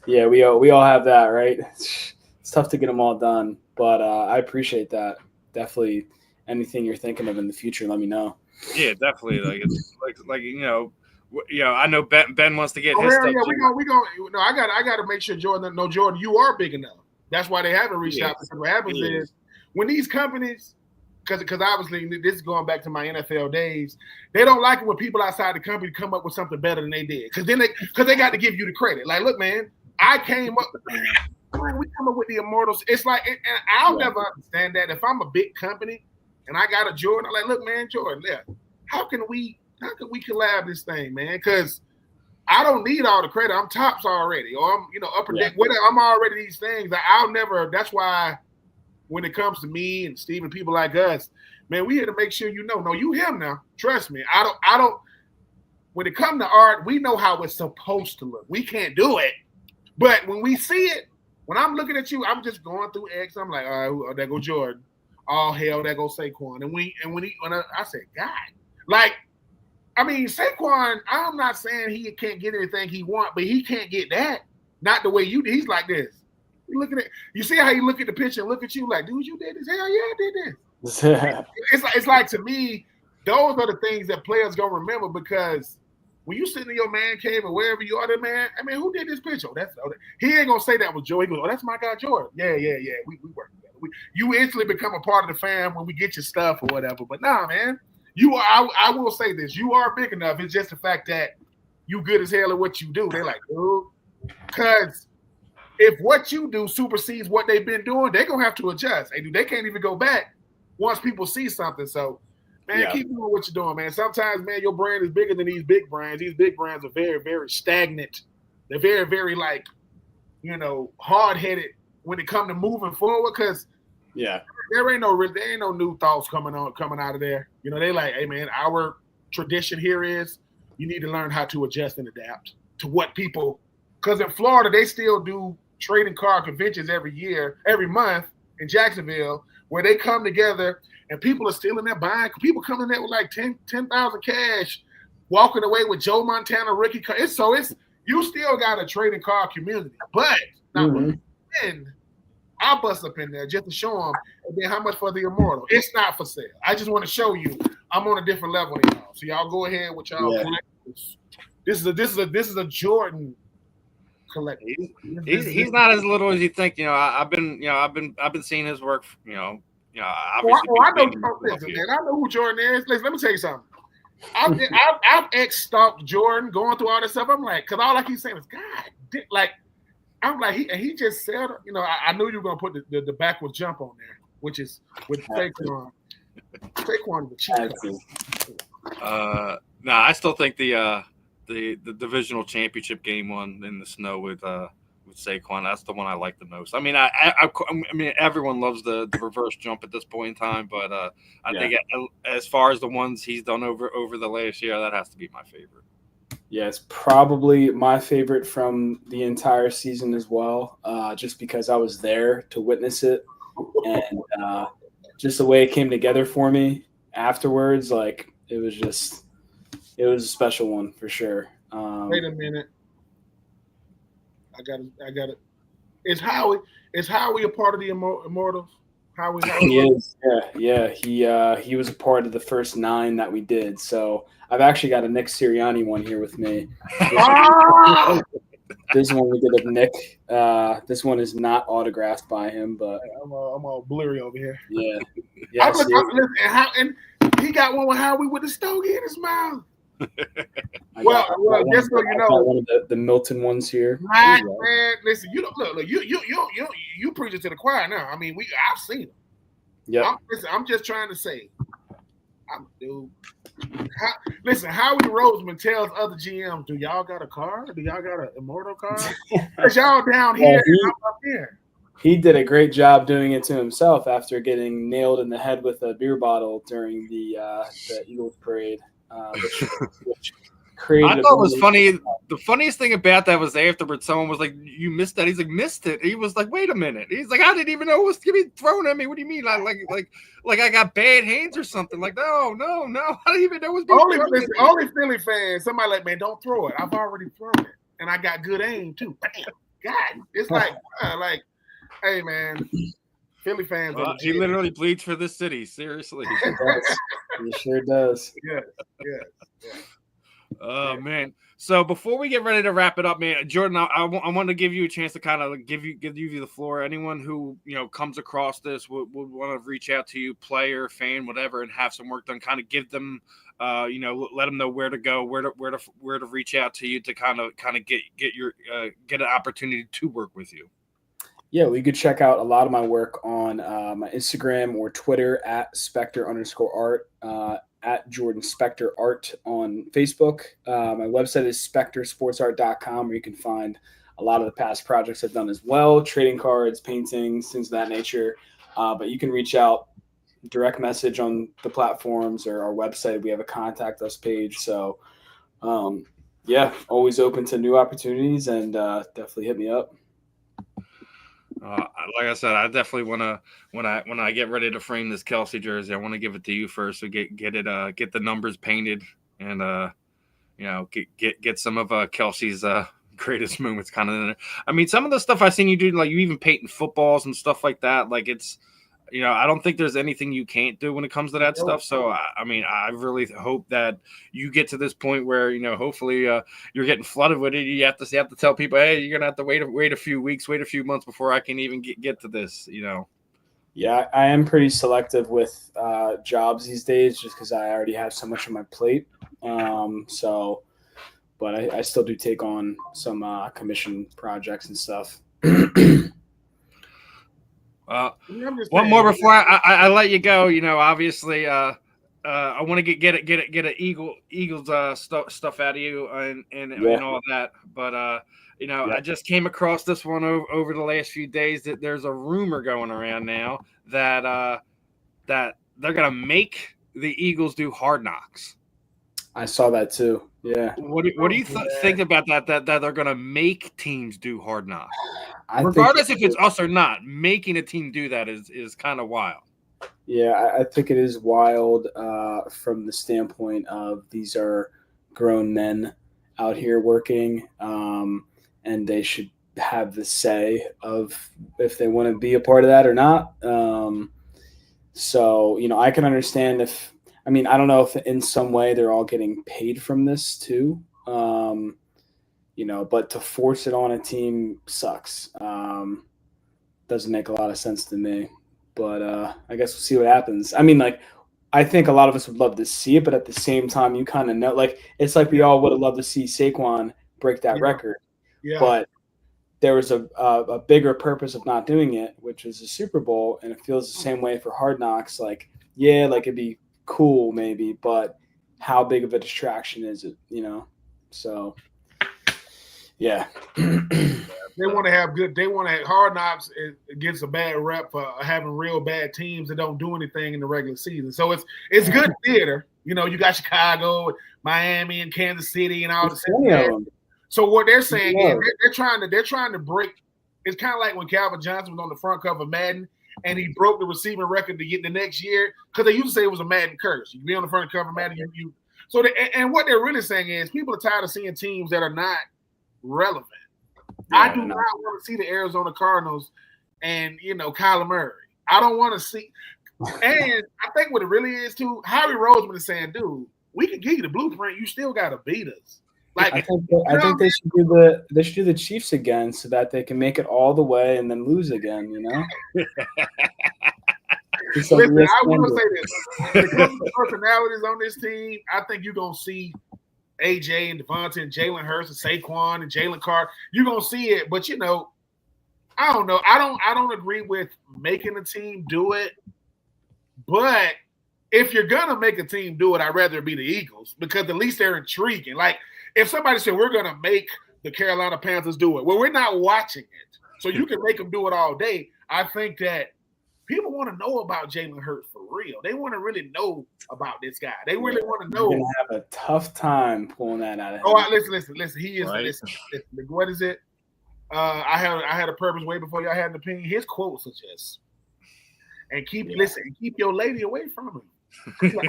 yeah, we all have that, right? It's tough to get them all done, but I appreciate that. Definitely, anything you're thinking of in the future, let me know. Yeah, definitely. Like it's like I know Ben wants to get his stuff. Yeah, we going. No, I got to make sure Jordan. No, Jordan, you are big enough. That's why they haven't reached out. Because what happens is when these companies, because obviously this is going back to my NFL days, they don't like it when people outside the company come up with something better than they did. Because they got to give you the credit. Like, look, man, I came up. Man, we come up with the Immortals. It's like, and I'll never understand that. If I'm a big company and I got a Jordan, I'm like, look, man, Jordan, how can we collab this thing, man? Because I don't need all the credit. I'm tops already, or I'm upper deck. Whatever. I'm already these things. I'll never. That's why when it comes to me and Steve and people like us, man, we here to make sure No, you him now. Trust me. I don't. When it comes to art, we know how it's supposed to look. We can't do it, but when we see it. When I'm looking at you, I'm just going through X. I'm like, all right, there go Jordan. All hell, there go Saquon. And when I said, God, like, I mean, Saquon. I'm not saying he can't get anything he want, but he can't get that. Not the way you did. He's like this. You looking at, you see how he look at the picture and look at you like, dude, you did this? Hell yeah, I did this. It's like to me, those are the things that players gonna remember because. When you sitting in your man cave or wherever you are, there, man. I mean, who did this picture? He ain't gonna say that was Joe. He goes, "Oh, that's my guy, Jordan." Yeah. We work together. You instantly become a part of the fam when we get your stuff or whatever. But nah, man, you are. I will say this: you are big enough. It's just the fact that you good as hell at what you do. They're like, dude, because if what you do supersedes what they've been doing, they're gonna have to adjust. They can't even go back once people see something. So. Man, keep doing what you're doing, man. Sometimes, man, your brand is bigger than these big brands. These big brands are very, very stagnant. They're very, very, like, hard-headed when it comes to moving forward because there ain't no new thoughts coming out of there. They like, hey, man, our tradition here is you need to learn how to adjust and adapt to what people – because in Florida, they still do trading card conventions every month in Jacksonville where they come together – and people are still in there buying. People coming in there with like 10,000 cash, walking away with Joe Montana rookie card. It's you still got a trading card community, but then I bust up in there just to show them. And then how much for the Immortal? It's not for sale. I just want to show you I'm on a different level than y'all. So y'all go ahead with y'all collectors. This is a Jordan collector. He's not as little as you think. I've been seeing his work. I know who Jordan is. Let me tell you something. I've ex-stalked Jordan going through all this stuff. I'm like, because all I keep saying is, God, like, I'm like, he just said, I knew you were going to put the backward jump on there, which is with Saquon. Saquon is a cheat. I still think the divisional championship game one in the snow with Saquon, that's the one I like the most. I mean, I mean, everyone loves the reverse jump at this point in time, but I think as far as the ones he's done over the last year, that has to be my favorite. Yeah, it's probably my favorite from the entire season as well, just because I was there to witness it, and just the way it came together for me afterwards, like it was a special one for sure. Wait a minute. I got it. Is Howie a part of the Immortals? Howie he is. Yeah. He was a part of the first 9 that we did. So I've actually got a Nick Sirianni one here with me. This one we did of Nick. This one is not autographed by him, but I'm all blurry over here. Yeah. And he got one with Howie with the stogie in his mouth. Well, just so you know, one of the Milton ones here. Man, listen, you don't look. You preach it to the choir now. I mean, I've seen them. Yeah. I'm just trying to say, listen, Howie Roseman tells other GMs, "Do y'all got a car? Do y'all got an Immortal car? Because y'all down here and I'm up here." He did a great job doing it to himself after getting nailed in the head with a beer bottle during the Eagles parade. Which created. I thought it was funny. The funniest thing about that was afterwards, someone was like, "You missed that." He's like, "Missed it." He was like, "Wait a minute." He's like, "I didn't even know it was gonna be thrown at me. What do you mean? Like I got bad hands or something?" Like, no. I didn't even know it was being thrown at me. Only Philly fans. Somebody like, man, don't throw it. I've already thrown it, and I got good aim too. Bam, God, it's like, hey man, Philly fans. He literally bleeds for this city. Seriously, he sure does. Yeah. Oh man. So before we get ready to wrap it up, man, Jordan, I want to give you a chance to kind of give you the floor. Anyone who comes across this would want to reach out to you, player, fan, whatever, and have some work done. Kind of give them, let them know where to go, where to reach out to you to kind of get an opportunity to work with you. Yeah, well, you could check out a lot of my work on my Instagram or Twitter at Spector_art. At Jordan Spector Art on Facebook. My website is spectorsportsart.com, where you can find a lot of the past projects I've done as well, trading cards, paintings, things of that nature. But you can reach out, direct message on the platforms or our website. We have a contact us page. So, always open to new opportunities, and definitely hit me up. Like I said, I definitely want to when I get ready to frame this Kelsey jersey, I want to give it to you first. So get the numbers painted and get some of Kelsey's greatest moments kind of in there. I mean, some of the stuff I've seen you do, like you even painting footballs and stuff like that. Like it's I don't think there's anything you can't do when it comes to that stuff. So, I mean, I really hope that you get to this point where, hopefully you're getting flooded with it. You have to tell people, hey, you're going to have to wait a few weeks, wait a few months before I can even get to this, Yeah, I am pretty selective with jobs these days just because I already have so much on my plate. But I still do take on some commission projects and stuff. One more before I let you go. Obviously, I want to get an Eagles stuff out of you and all that. But I just came across this one over the last few days that there's a rumor going around now that that they're gonna make the Eagles do Hard Knocks. I saw that too. Yeah. What do you think about that they're gonna make teams do Hard Knocks? Regardless if it's us or not, making a team do that is kind of wild. Yeah, I think it is wild from the standpoint of these are grown men out here working, and they should have the say of if they want to be a part of that or not. I can understand I don't know if in some way they're all getting paid from this too. But to force it on a team sucks. Doesn't make a lot of sense to me. But I guess we'll see what happens. I think a lot of us would love to see it, but at the same time, you kind of know, it's like we all would have loved to see Saquon break that record. Yeah. But there was a bigger purpose of not doing it, which is the Super Bowl, and it feels the same way for Hard Knocks. It'd be cool maybe, but how big of a distraction is it? So. Yeah. They want to have Hard Knocks gets a bad rep for having real bad teams that don't do anything in the regular season. So it's good theater. You got Chicago, Miami, and Kansas City, and all the cities. So what they're saying is they're trying to break. It's kind of like when Calvin Johnson was on the front cover of Madden and he broke the receiving record to get the next year because they used to say it was a Madden curse. You be on the front cover of Madden, and what they're really saying is people are tired of seeing teams that are not relevant. Yeah, I do not want to see the Arizona Cardinals and Kyler Murray. I don't want to see. And I think what it really is too, Harry Roseman is saying, dude, we can give you the blueprint. You still got to beat us. I think they should do the Chiefs again so that they can make it all the way and then lose again. Listen, I will say this: because of the personalities on this team, I think you're gonna see AJ and Devontae and Jalen Hurts and Saquon and Jalen Carter. You're gonna see it, but I don't know. I don't agree with making a team do it. But if you're gonna make a team do it, I'd rather it be the Eagles because at least they're intriguing. Like if somebody said we're gonna make the Carolina Panthers do it, well, we're not watching it, so you can make them do it all day. I think that people want to know about Jalen Hurts for real. They want to really know about this guy. They really want to know. You're gonna have a tough time pulling that out of him. Oh, listen. He is. Right. Listen, what is it? I had a purpose way before y'all had an opinion. His quotes are just, and keep your lady away from him. Like,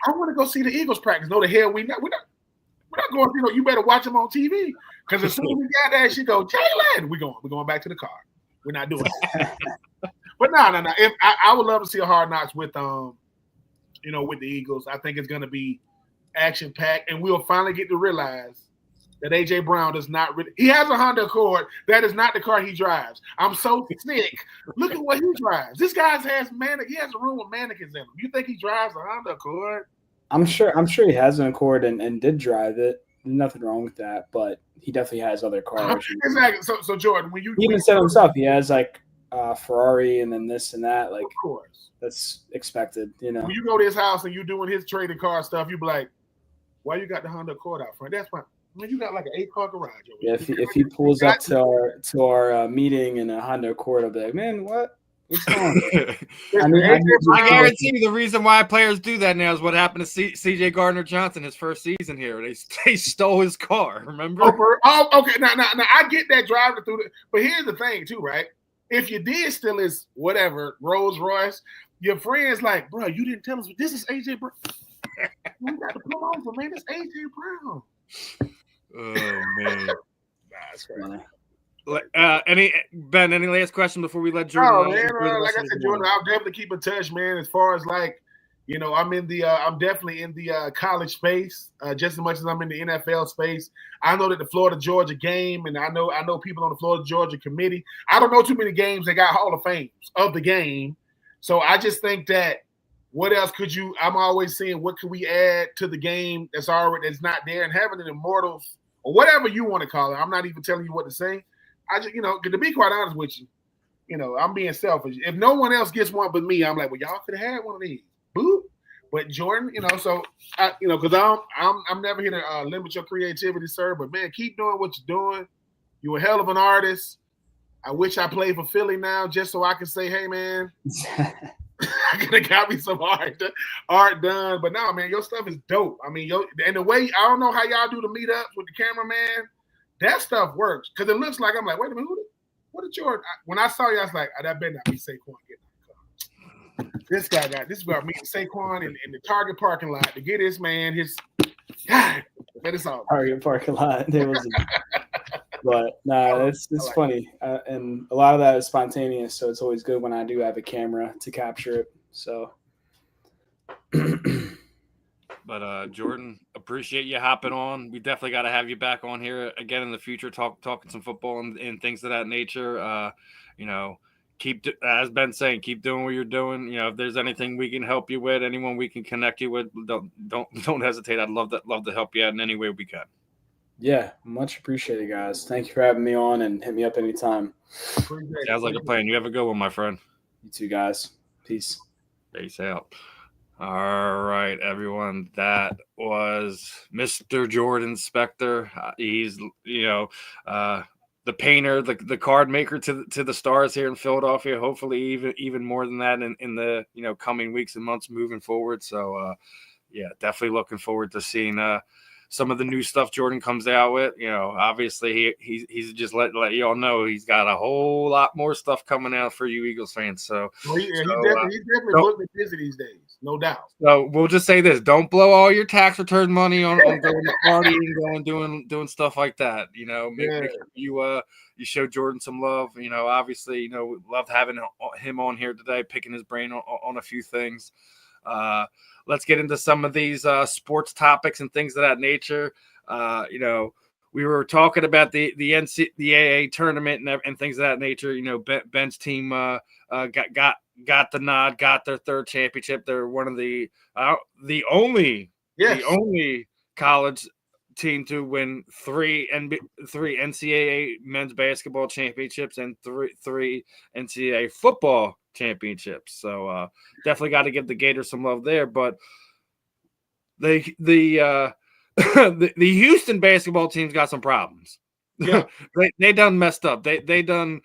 I want to go see the Eagles practice. No, the hell we're not going. You better watch him on TV because as soon as we got there, she go, Jalen, we're going back to the car. We're not doing that. But no. If I would love to see a Hard Knocks with with the Eagles. I think it's going to be action packed, and we'll finally get to realize that AJ Brown does not really. He has a Honda Accord. That is not the car he drives. I'm so sick. Look at what he drives. This guy he has a room with mannequins in him. You think he drives a Honda Accord? I'm sure he has an Accord and did drive it. Nothing wrong with that, but he definitely has other cars. Exactly. So Jordan, when you he even said himself, he has like Ferrari and then this and that. Like, of course, that's expected. When you go to his house and you doing his trading car stuff, you be like, "Why you got the Honda Accord out front?" That's fine. Man, you got like an 8-car garage over there. Yeah, if he pulls up to our meeting in a Honda Accord, I'll be like, "Man, what? What's going on?" I guarantee you the reason why players do that now is what happened to C.J. Gardner-Johnson his first season here. They stole his car, remember? Okay. Now I get that driving through but here's the thing too, right? If you did steal his whatever Rolls Royce, your friends like, bro, you didn't tell us this is AJ Brown. You got to pull over, man. It's AJ Brown. Oh man, that's right. Any last question before we let Jordan? Oh man, like I said, Jordan, I'll definitely keep in touch, man. As far as like, I'm definitely in the college space just as much as I'm in the NFL space. I know that the Florida Georgia game, and I know people on the Florida Georgia committee. I don't know too many games that got Hall of Fames of the game, so I just think that. What else could you? I'm always saying, what could we add to the game that's not there, and having an immortals or whatever you want to call it. I'm not even telling you what to say. I just, to be quite honest with you, I'm being selfish. If no one else gets one but me, I'm like, well, y'all could have had one of these. Boop. But Jordan, so because I'm never here to limit your creativity, sir. But man, keep doing what you're doing. You're a hell of an artist. I wish I played for Philly now, just so I can say, hey, man. I could have got me some art done, but no, man, your stuff is dope. I mean, and the way I don't know how y'all do the meetups with the cameraman, that stuff works because it looks like I'm like, wait a minute, what did Jordan? When I saw you, I was like, that better not be Saquon getting out the car. This is about me and Saquon in the Target parking lot to get this man his. God, that is all. Target parking lot. There was. But no, it's funny, and a lot of that is spontaneous. So it's always good when I do have a camera to capture it. So, but Jordan, appreciate you hopping on. We definitely got to have you back on here again in the future, talking some football and things of that nature. Keep, as Ben saying, keep doing what you're doing. If there's anything we can help you with, anyone we can connect you with, don't hesitate. I'd love to help you out in any way we can. Yeah, much appreciated, guys. Thank you for having me on, and hit me up anytime. Sounds like a plan. You have a good one, my friend. You too, guys. Peace. Peace out. All right, everyone. That was Mr. Jordan Spector. He's, the painter, the card maker to the Stars here in Philadelphia. Hopefully, even more than that in the coming weeks and months moving forward. So, definitely looking forward to seeing some of the new stuff Jordan comes out with. Obviously he's just let you all know he's got a whole lot more stuff coming out for you Eagles fans. So, he's definitely booked busy these days, no doubt. So we'll just say this: don't blow all your tax return money on going to party and doing stuff like that. Make sure you show Jordan some love. Obviously, love having him on here today, picking his brain on a few things. Let's get into some of these sports topics and things of that nature. We were talking about the NCAA tournament and things of that nature. Ben's team got the nod, got their third championship. They're one of the only college team to win three NCAA men's basketball championships and three NCAA football championships. So definitely got to give the Gators some love there. But the Houston basketball team's got some problems. Yeah. they done messed up. They done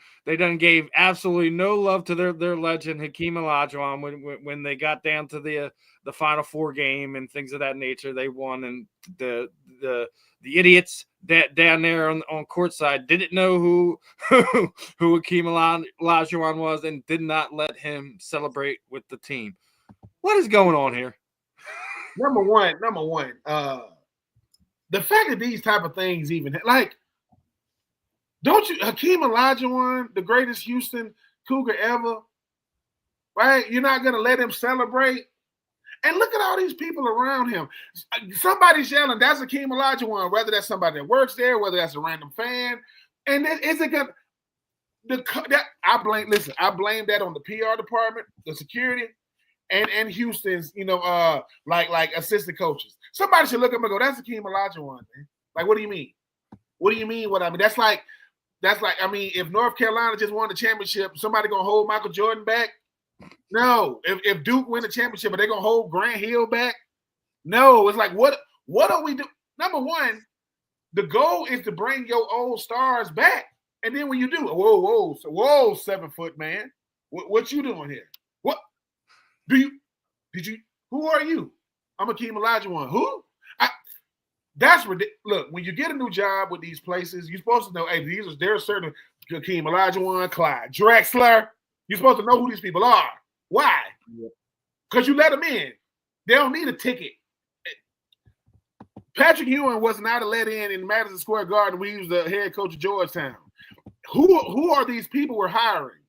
gave absolutely no love to their legend Hakeem Olajuwon when they got down to the Final Four game and things of that nature. They won, and the idiots down there on courtside didn't know who Hakeem Olajuwon was and did not let him celebrate with the team. What is going on here? Number one, the fact that these type of things even like, don't you, Hakeem Olajuwon, the greatest Houston Cougar ever, right? You're not gonna let him celebrate. And look at all these people around him. Somebody's yelling, "That's Hakeem Olajuwon," whether that's somebody that works there, whether that's a random fan. And is it gonna? I blame that on the PR department, the security, and Houston's, like assistant coaches. Somebody should look at him and go, "That's Hakeem Olajuwon, man." Like, what do you mean? What do you mean? What I mean? That's like, I mean, if North Carolina just won the championship, somebody gonna hold Michael Jordan back? No. If Duke win the championship, are they gonna hold Grant Hill back? No. It's like, what are we doing? Number one, the goal is to bring your old stars back. And then when you do, whoa, 7 foot man, what you doing here? What who are you? I'm Hakeem Olajuwon. Who? That's ridiculous. Look, when you get a new job with these places, you're supposed to know, hey, there's certain Hakeem Olajuwon, Clyde Drexler. You're supposed to know who these people are. Why? Because you let them in. They don't need a ticket. Patrick Ewing was not let in Madison Square Garden when he was the head coach of Georgetown. Who are these people we're hiring?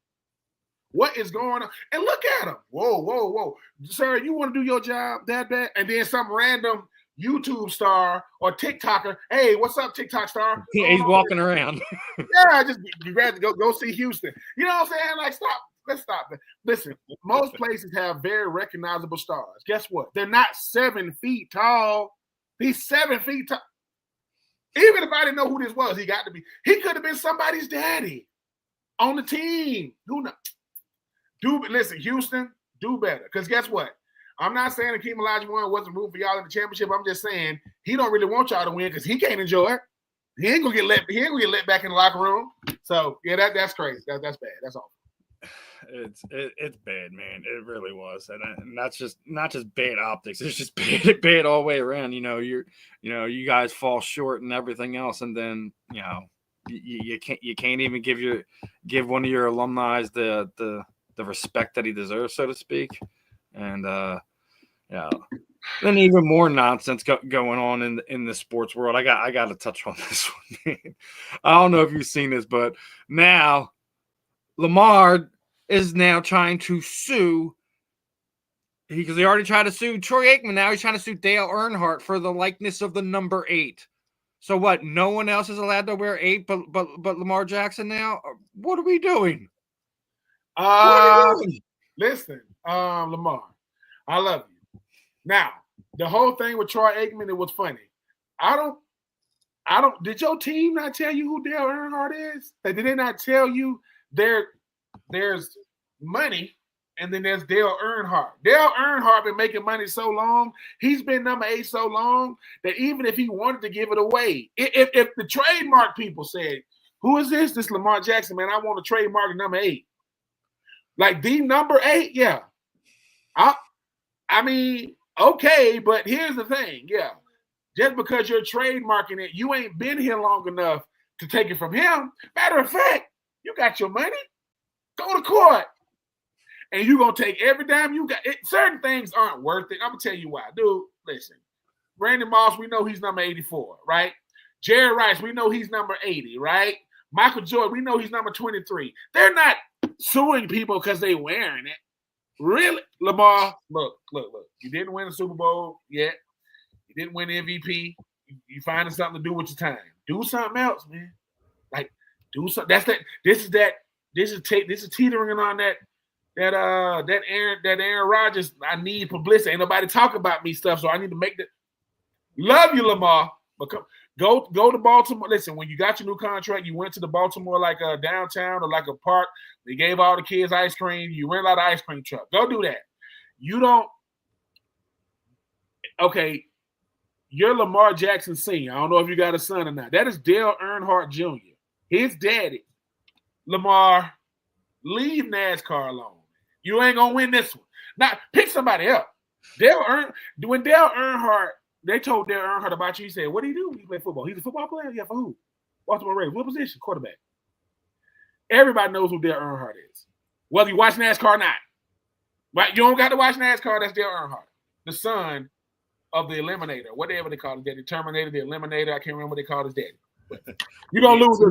What is going on? And look at them. Whoa. Sir, you want to do your job that bad? And then some random YouTube star or TikToker, hey, what's up, TikTok star? Yeah, he's walking around. Yeah, just you got to go see Houston. You know what I'm saying? Like, stop. Let's stop. Listen, most places have very recognizable stars. Guess what? They're not 7 feet tall. He's 7 feet tall. Even if I didn't know who this was, he could have been somebody's daddy on the team. Who knows? Listen, Houston, do better. Because guess what? I'm not saying Hakeem Olajuwon wasn't rooting for y'all in the championship. I'm just saying he don't really want y'all to win because he can't enjoy it. He ain't gonna get let back in the locker room. So yeah, that's crazy. That's bad. That's all. It's bad, man. It really was, and that's just not just bad optics. It's just bad all the way around. You guys fall short and everything else, and then you can't even give one of your alumni the respect that he deserves, so to speak. And then even more nonsense going on in the sports world. I got to touch on this one. I don't know if you've seen this, but now Lamar is now trying to sue because he already tried to sue Troy Aikman. Now he's trying to sue Dale Earnhardt for the likeness of the number 8. So what? No one else is allowed to wear 8, but Lamar Jackson now. What are we doing? Listen, Lamar, I love you. Now the whole thing with Troy Aikman, it was funny. I don't. Did your team not tell you who Dale Earnhardt is? Did they not tell you there's money, and then there's Dale Earnhardt. Dale Earnhardt been making money so long. He's been number 8 so long that even if he wanted to give it away, if the trademark people said, "Who is this? This Lamar Jackson, man. I want to trademark number 8." Like the number 8, yeah. I mean, okay, but here's the thing, yeah. Just because you're trademarking it, you ain't been here long enough to take it from him. Matter of fact, you got your money. Go to court. And you're going to take every dime you got. Certain things aren't worth it. I'm going to tell you why. Dude, listen. Brandon Moss, we know he's number 84, right? Jerry Rice, we know he's number 80, right? Michael Jordan, we know he's number 23. They're not suing people because they wearing it. Really? Lamar, look. You didn't win the Super Bowl yet. You didn't win the MVP. You finding something to do with your time. Do something else, man. Like, do something. This is teetering on that Aaron Rodgers. I need publicity. Ain't nobody talk about me stuff, so I need to make that. Love you, Lamar. But go to Baltimore. Listen, when you got your new contract, you went to the Baltimore like a downtown or like a park. They gave all the kids ice cream. You rent out an ice cream truck. Go do that. You don't. Okay. you're Lamar Jackson Sr. I don't know if you got a son or not. That is Dale Earnhardt Jr. His daddy. Lamar, leave NASCAR alone. You ain't gonna win this one. Now pick somebody else. When Dale Earnhardt, they told Dale Earnhardt about you, he said, what do he do? He play football. He's a football player? Yeah, for who? Baltimore Ravens. What position? Quarterback. Everybody knows who Dale Earnhardt is. Whether you watch NASCAR or not. Right? You don't got to watch NASCAR, that's Dale Earnhardt. The son of the Eliminator. Whatever they call it. The Terminator, the Eliminator. I can't remember what they call his daddy. You're gonna lose the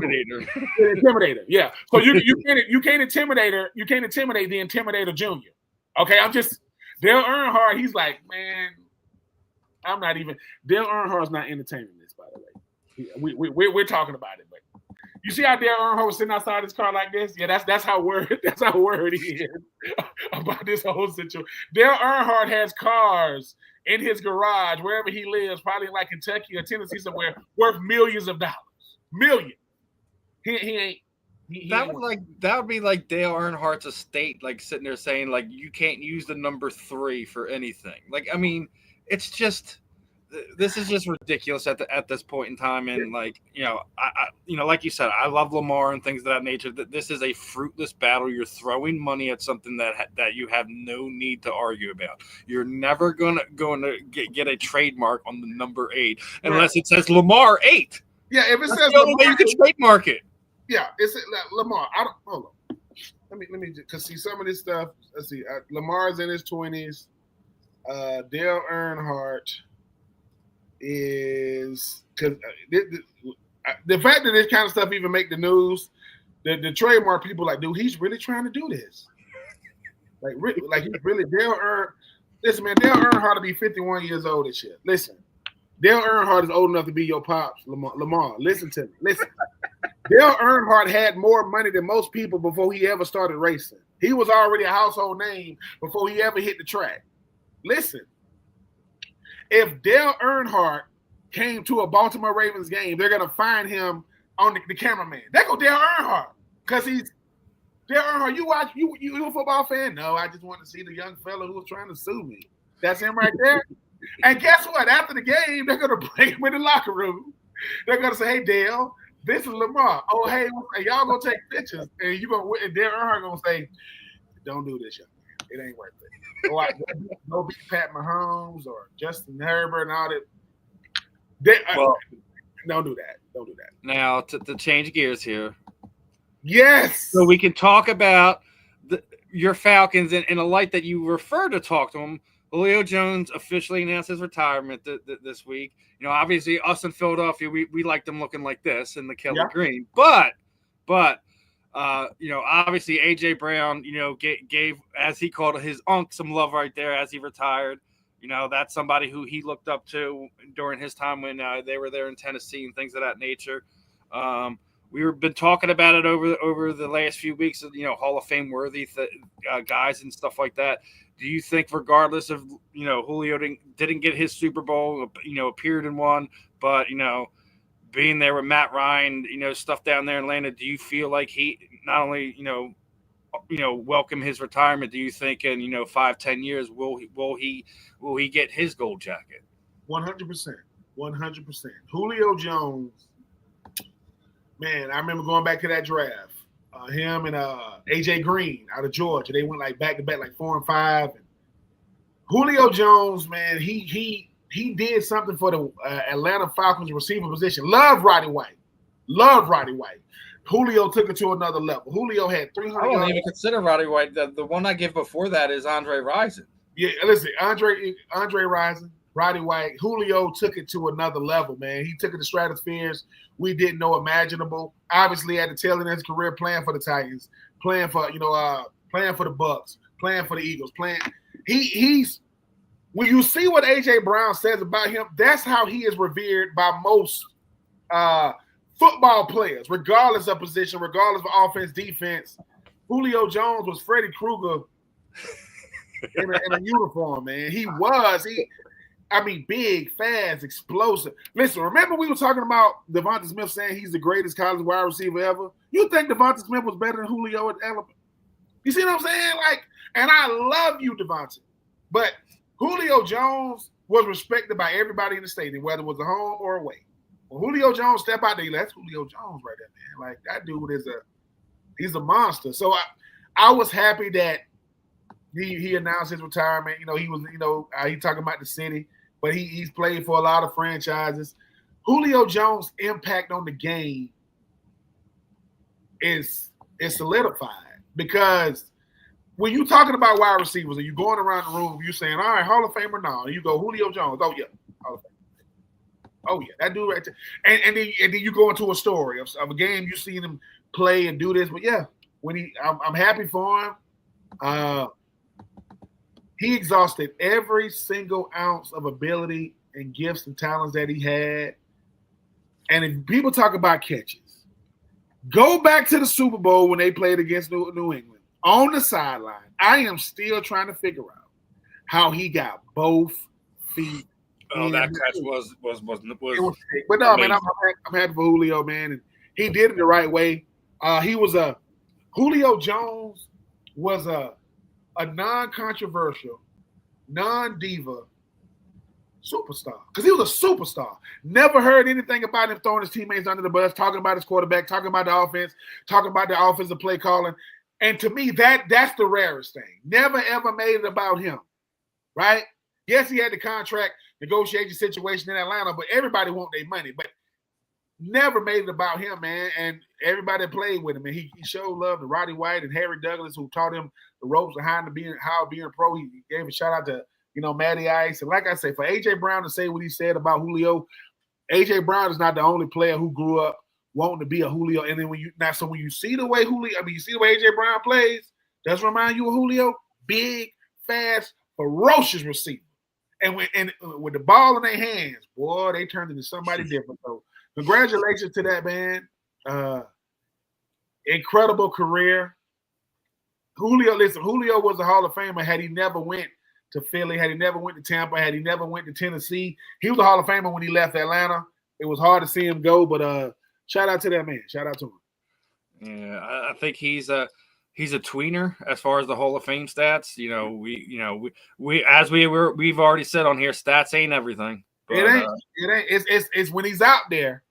Intimidator. Yeah. So you can't intimidate her. You can't intimidate the Intimidator Jr. Okay, I'm just Dale Earnhardt. He's like, man, I'm not even. Dale Earnhardt's not entertaining this, by the way. We're talking about it, but you see how Dale Earnhardt was sitting outside his car like this? Yeah, that's how worried he is about this whole situation. Dale Earnhardt has cars in his garage wherever he lives, probably in like Kentucky or Tennessee somewhere, worth millions of dollars. Millions. That would be like Dale Earnhardt's estate, like sitting there saying, like, you can't use the number 3 for anything. Like, I mean, it's just this is just ridiculous at this point in time. And like, I like you said, I love Lamar and things of that nature. That this is a fruitless battle. You're throwing money at something that you have no need to argue about. You're never gonna get a trademark on the number 8 unless it says Lamar 8. Yeah, if it That's says the only way you can trademark it. Yeah, it's Lamar. I don't hold on. Let me because see some of this stuff. Let's see. Lamar's in his 20s. Dale Earnhardt is because the fact that this kind of stuff even make the news. The trademark people like, dude, he's really trying to do this. Like he's really Dale Earnhardt. Listen, man, Dale Earnhardt to be 51 years old and shit. Listen, Dale Earnhardt is old enough to be your pops, Lamar. Listen to me. Listen. Dale Earnhardt had more money than most people before he ever started racing. He was already a household name before he ever hit the track. Listen, if Dale Earnhardt came to a Baltimore Ravens game, they're going to find him on the cameraman. There go Dale Earnhardt because he's Dale Earnhardt. You a football fan? No, I just want to see the young fella who was trying to sue me. That's him right there. And guess what? After the game, they're going to bring him in the locker room. They're going to say, hey, Dale, this is Lamar. Oh, hey, y'all gonna take pictures, and Dale Earnhardt gonna say, "Don't do this, young man. It ain't worth it." Go beat Pat Mahomes or Justin Herbert and all that. Don't do that. Don't do that. Now to change gears here. Yes. So we can talk about your Falcons in a light that you refer to talk to them. Julio Jones officially announced his retirement this week. Obviously, us in Philadelphia, we like them looking like this in the Kelly green. But obviously AJ Brown, gave, as he called it, his unk some love right there as he retired. That's somebody who he looked up to during his time when they were there in Tennessee and things of that nature. We've been talking about it over the last few weeks, Hall of Fame worthy guys and stuff like that. Do you think, regardless of, Julio didn't get his Super Bowl, appeared in one, but, being there with Matt Ryan, stuff down there in Atlanta, do you feel like he not only, welcome his retirement, do you think in, 5-10 years, will he get his gold jacket? 100%. 100%. Julio Jones, man, I remember going back to that draft. Him and AJ Green out of Georgia, they went like back to back, like 4 and 5. And Julio Jones, man, he did something for the Atlanta Falcons receiver position. Love Roddy White. Julio took it to another level. Julio had 300. I don't even consider Roddy White. The one I give before that is Andre Rison. Yeah, listen, Andre Rison, Roddy White, Julio took it to another level, man. He took it to stratospheres we didn't know imaginable. Obviously, at the tail end of his career, playing for the Titans, playing for the Bucks, playing for the Eagles, he's when you see what AJ Brown says about him, that's how he is revered by most football players, regardless of position, regardless of offense, defense. Julio Jones was Freddy Krueger in a uniform, man. Big, fast, explosive. Listen, remember we were talking about Devonta Smith saying he's the greatest college wide receiver ever? You think Devonta Smith was better than Julio at Alabama? You see what I'm saying? And I love you, Devonta. But Julio Jones, was respected by everybody in the stadium, whether it was a home or away. When Julio Jones step out there, that's Julio Jones right there, man. Like that dude he's a monster. So I was happy that he announced his retirement. You know, he was, he talking about the city, but he's played for a lot of franchises. Julio Jones' impact on the game is solidified because when you're talking about wide receivers and you're going around the room, you're saying, all right, Hall of Famer now. And you go, Julio Jones. Oh, yeah. Hall of Famer. Oh, yeah. That dude right there. And then you go into a story of a game you seen him play and do this. But, yeah, I'm happy for him. He exhausted every single ounce of ability and gifts and talents that he had. And if people talk about catches, go back to the Super Bowl when they played against New England. On the sideline, I am still trying to figure out how he got both feet. Oh, that catch was but no, amazing. Man, I'm happy for Julio, man, and he did it the right way. Julio Jones was a non-controversial, non-diva superstar because he was a superstar. Never heard anything about him throwing his teammates under the bus, talking about his quarterback, talking about the offense, talking about the offensive play calling. And to me, that's the rarest thing. Never, ever made it about him, right? Yes, he had the contract negotiation situation in Atlanta, but everybody want their money. But never made it about him, man. And everybody played with him. And he showed love to Roddy White and Harry Douglas, who taught him the ropes behind how being pro. He gave a shout out to, Matty Ice. And like I say, for A.J. Brown to say what he said about Julio, A.J. Brown is not the only player who grew up wanting to be a Julio. And then when you see the way you see the way A.J. Brown plays, does remind you of Julio. Big, fast, ferocious receiver. And with the ball in their hands, boy, they turned into somebody different. So congratulations to that man. Incredible career. Julio was a Hall of Famer had he never went to Philly, had he never went to Tampa, had he never went to Tennessee. He was a Hall of Famer when he left Atlanta. It was hard to see him go, but shout out to that man. Shout out to him. Yeah, I think he's a tweener as far as the Hall of Fame stats. We've already said on here, stats ain't everything. But, it ain't. It's when he's out there.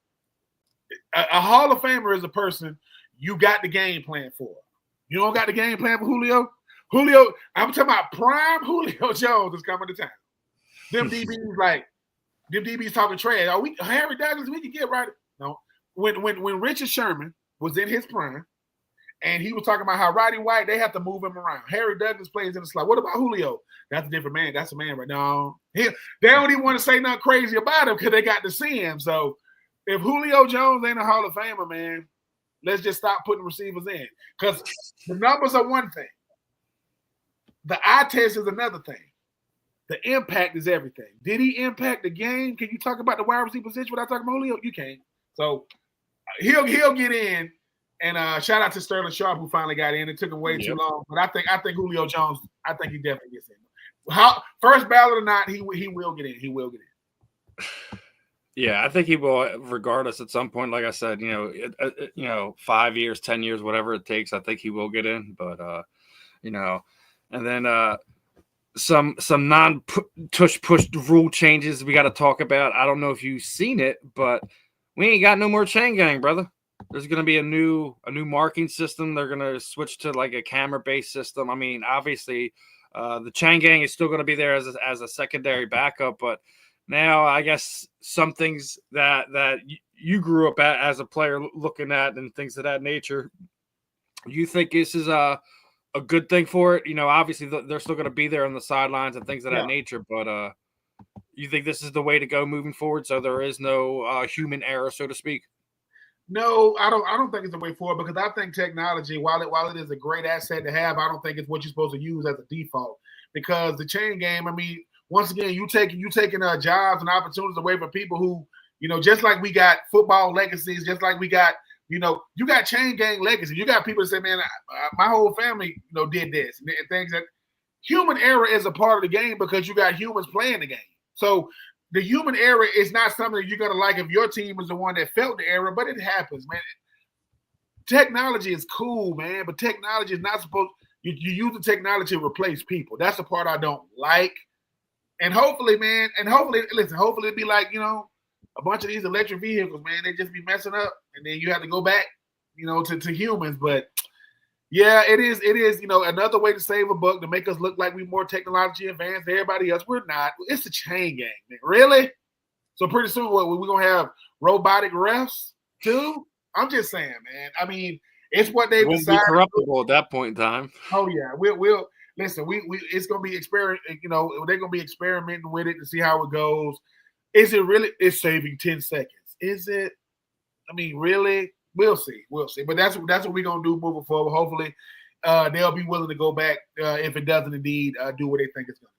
A Hall of Famer is a person you got the game plan for. You don't got the game plan for Julio? Julio, I'm talking about prime Julio Jones is coming to town. Them DBs talking trash. Harry Douglas, we can get right. No. When Richard Sherman was in his prime, and he was talking about how Roddy White, they have to move him around. Harry Douglas plays in the slot. What about Julio? That's a different man. That's a man right now. They don't even want to say nothing crazy about him because they got to see him. So if Julio Jones ain't a Hall of Famer, man, let's just stop putting receivers in. Because the numbers are one thing. The eye test is another thing. The impact is everything. Did he impact the game? Can you talk about the wide receiver position without talking about Julio? You can't. So he'll get in. And shout out to Sterling Sharp who finally got in. It took him way too long, but I think Julio Jones. I think he definitely gets in. First ballot or not, he will get in. He will get in. Yeah, I think he will, regardless. At some point, like I said, 5 years, 10 years, whatever it takes. I think he will get in. But and then some non-push rule changes we got to talk about. I don't know if you've seen it, but we ain't got no more chain gang, brother. There's going to be a new marking system. They're going to switch to like a camera-based system. I mean, obviously, the chain gang is still going to be there as a secondary backup, but now I guess some things that you grew up at as a player looking at and things of that nature, you think this is a good thing for it? Obviously they're still going to be there on the sidelines and things of that nature, but you think this is the way to go moving forward? So there is no human error, so to speak. No, I don't think it's the way forward because I think technology, while it is a great asset to have, I don't think it's what you're supposed to use as a default. Because the chain game, I mean, once again, you taking jobs and opportunities away from people who, just like we got football legacies, just like we got, you got chain gang legacy. You got people that say, man, my whole family, did this and things that human error is a part of the game because you got humans playing the game. So the human error is not something that you're going to like if your team is the one that felt the error, but it happens, man. Technology is cool, man, but technology is not supposed – you use the technology to replace people. That's the part I don't like. And hopefully, man, hopefully it'd be like, a bunch of these electric vehicles, man, they just be messing up, and then you have to go back, to humans. But yeah, it is, another way to save a buck, to make us look like we're more technology advanced than everybody else. We're not. It's a chain gang, man. Really? So pretty soon, we're going to have robotic refs too? I'm just saying, man. I mean, it's what they've decided. Be corruptible at that point in time. Oh, yeah. We'll listen, it's going to be they're going to be experimenting with it to see how it goes. Is it really? It's saving 10 seconds. Is it? I mean, really? We'll see. But that's what we're gonna do moving forward. Hopefully, they'll be willing to go back if it doesn't indeed do what they think it's gonna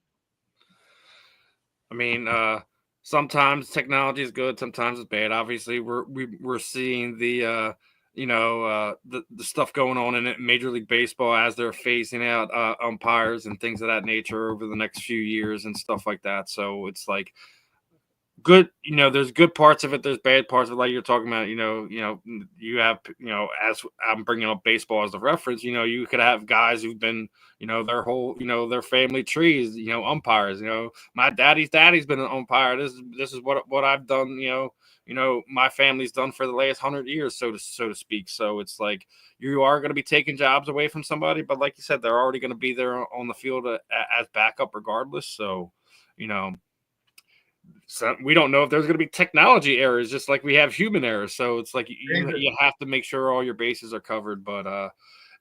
I do. mean, sometimes technology is good, sometimes it's bad. Obviously, we're seeing the stuff going on in Major League Baseball as they're phasing out umpires and things of that nature over the next few years and stuff like that. So it's like good, there's good parts of it, there's bad parts of it, like you're talking about. You have, as I'm bringing up baseball as a reference, you could have guys who've been, their whole, their family trees, umpires. My daddy's been an umpire. This is what I've done. My family's done for the last 100 years, so to speak. So it's like you are going to be taking jobs away from somebody, but like you said, they're already going to be there on the field as backup regardless. So so we don't know if there's going to be technology errors, just like we have human errors. So it's like you have to make sure all your bases are covered. But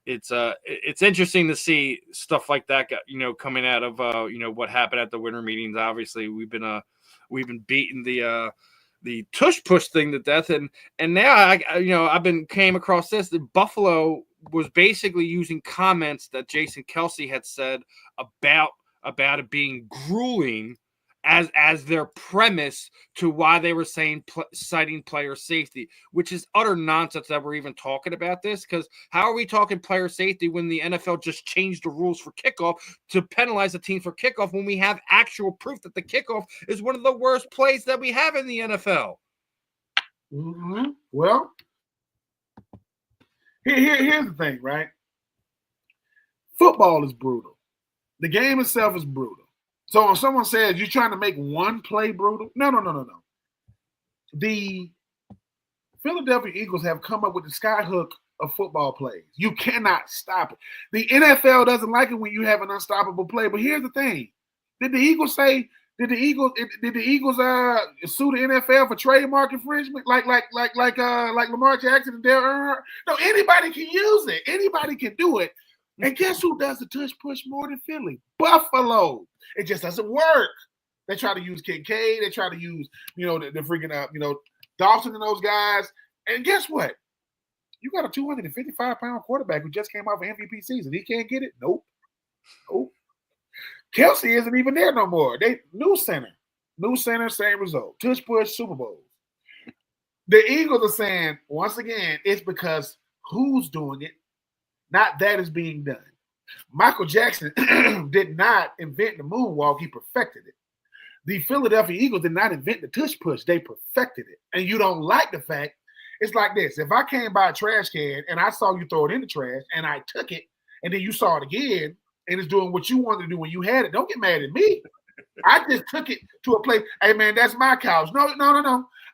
it's interesting to see stuff like that, coming out of what happened at the winter meetings. Obviously, we've been beating the tush push thing to death, and now I've came across this. That Buffalo was basically using comments that Jason Kelce had said about it being grueling as their premise to why they were citing player safety, which is utter nonsense that we're even talking about this. Because how are we talking player safety when the NFL just changed the rules for kickoff to penalize a team for kickoff when we have actual proof that the kickoff is one of the worst plays that we have in the NFL? Mm-hmm. Well, here's the thing, right? Football is brutal. The game itself is brutal. So when someone says you're trying to make one play brutal, no. The Philadelphia Eagles have come up with the skyhook of football plays. You cannot stop it. The NFL doesn't like it when you have an unstoppable play. But here's the thing: Did the Eagles sue the NFL for trademark infringement, like Lamar Jackson and Dale Earnhardt? No, anybody can use it. Anybody can do it. And guess who does the tush push more than Philly? Buffalo. It just doesn't work. They try to use Kincaid. They try to use, the freaking, Dawson and those guys. And guess what? You got a 255-pound quarterback who just came off an MVP season. He can't get it? Nope. Kelce isn't even there no more. New center, same result. Tush push, Super Bowl. The Eagles are saying, once again, it's because who's doing it, not that is being done. Michael Jackson did not invent the moonwalk. He perfected it. The Philadelphia Eagles did not invent the tush push. They perfected it. And you don't like the fact, it's like this. If I came by a trash can and I saw you throw it in the trash and I took it and then you saw it again and it's doing what you wanted to do when you had it, don't get mad at me. I just took it to a place. Hey, man, that's my couch. No.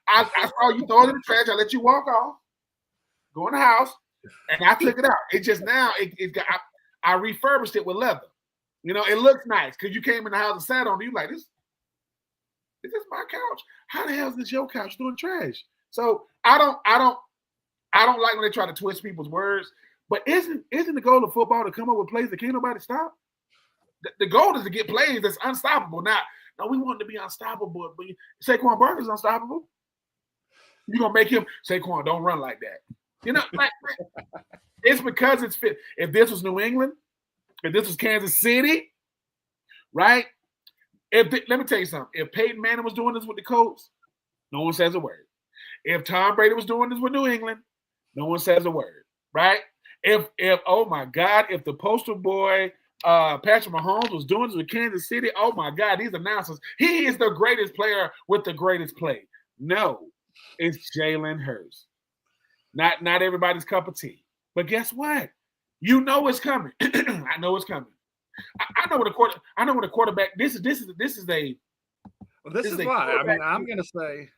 I saw you throw it in the trash. I let you walk off, go in the house, and I took it out. It just now, I refurbished it with leather. It looks nice because you came in the house and sat on it. You like, this is my couch. How the hell is this your couch doing trash? So I don't like when they try to twist people's words. But isn't the goal of football to come up with plays that can't nobody stop? The goal is to get plays that's unstoppable. Now we want to be unstoppable, but Saquon Barkley's unstoppable. You're gonna make him Saquon, don't run like that. It's because it's fit. If this was New England, if this was Kansas City, right? Let me tell you something. If Peyton Manning was doing this with the Colts, no one says a word. If Tom Brady was doing this with New England, no one says a word, right? If oh my God, if the poster boy Patrick Mahomes was doing this with Kansas City, oh my God, these announcers, he is the greatest player with the greatest play. No, it's Jalen Hurts. Not everybody's cup of tea. But guess what? You know it's coming. I know it's coming. I know what a quarterback. This is a. Well, this is why. I mean, I'm gonna say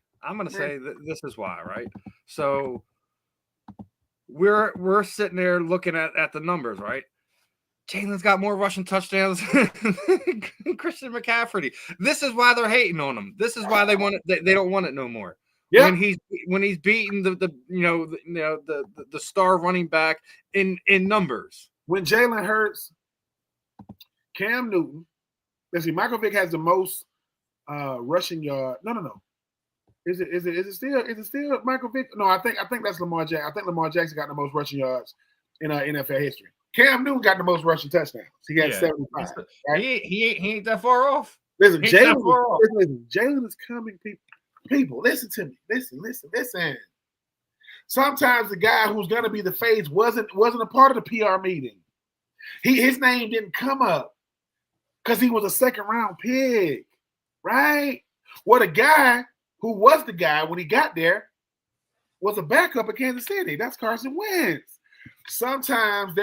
that this is why, right? So we're sitting there looking at the numbers, right? Jalen's got more rushing touchdowns than Christian McCaffrey. This is why they're hating on him. This is why they want it. They don't want it no more. Yeah. When he's beating the star running back in numbers. When Jalen Hurts, Cam Newton, let's see, Michael Vick has the most rushing yard. No. Is it still Michael Vick? No, I think that's Lamar Jackson. I think Lamar Jackson got the most rushing yards in NFL history. Cam Newton got the most rushing touchdowns. He got 75. Right? He ain't that far off. Listen, Jalen is coming. People, listen to me. Listen. Sometimes the guy who's gonna be the face wasn't a part of the PR meeting. His name didn't come up because he was a second round pick, right? Well, the guy who was the guy when he got there was a backup at Kansas City. That's Carson Wentz. Sometimes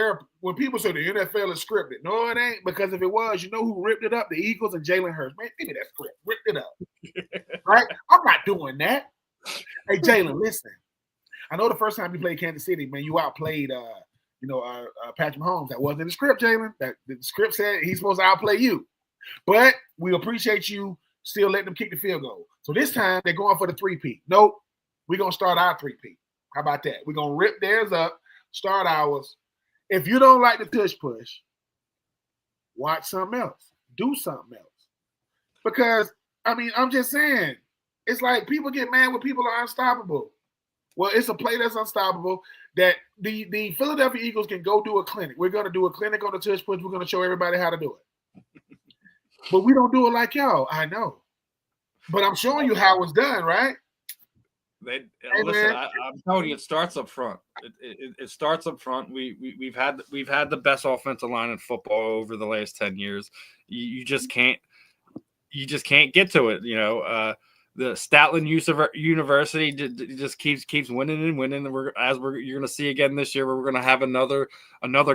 when people say the NFL is scripted, no, it ain't. Because if it was, you know who ripped it up? The Eagles and Jalen Hurts. Man, give me that script. Ripped it up. Right? I'm not doing that. Hey, Jalen, listen. I know the first time you played Kansas City, man, you outplayed Patrick Mahomes. That wasn't in the script, Jalen. The script said he's supposed to outplay you. But we appreciate you still letting them kick the field goal. So this time they're going for the 3-peat. Nope. We're going to start our 3-peat. How about that? We're going to rip theirs up, start ours. If you don't like the tush push, watch something else. Do something else. Because, I mean, I'm just saying, it's like people get mad when people are unstoppable. Well, it's a play that's unstoppable that the Philadelphia Eagles can go do a clinic. We're going to do a clinic on the tush push. We're going to show everybody how to do it. But we don't do it like y'all. I know. But I'm showing you how it's done, right? Listen, I'm telling you, it starts up front. It starts up front. We've had the best offensive line in football over the last 10 years. You just can't get to it. You know, the Statland University just keeps winning and winning. And you're going to see again this year where we're going to have another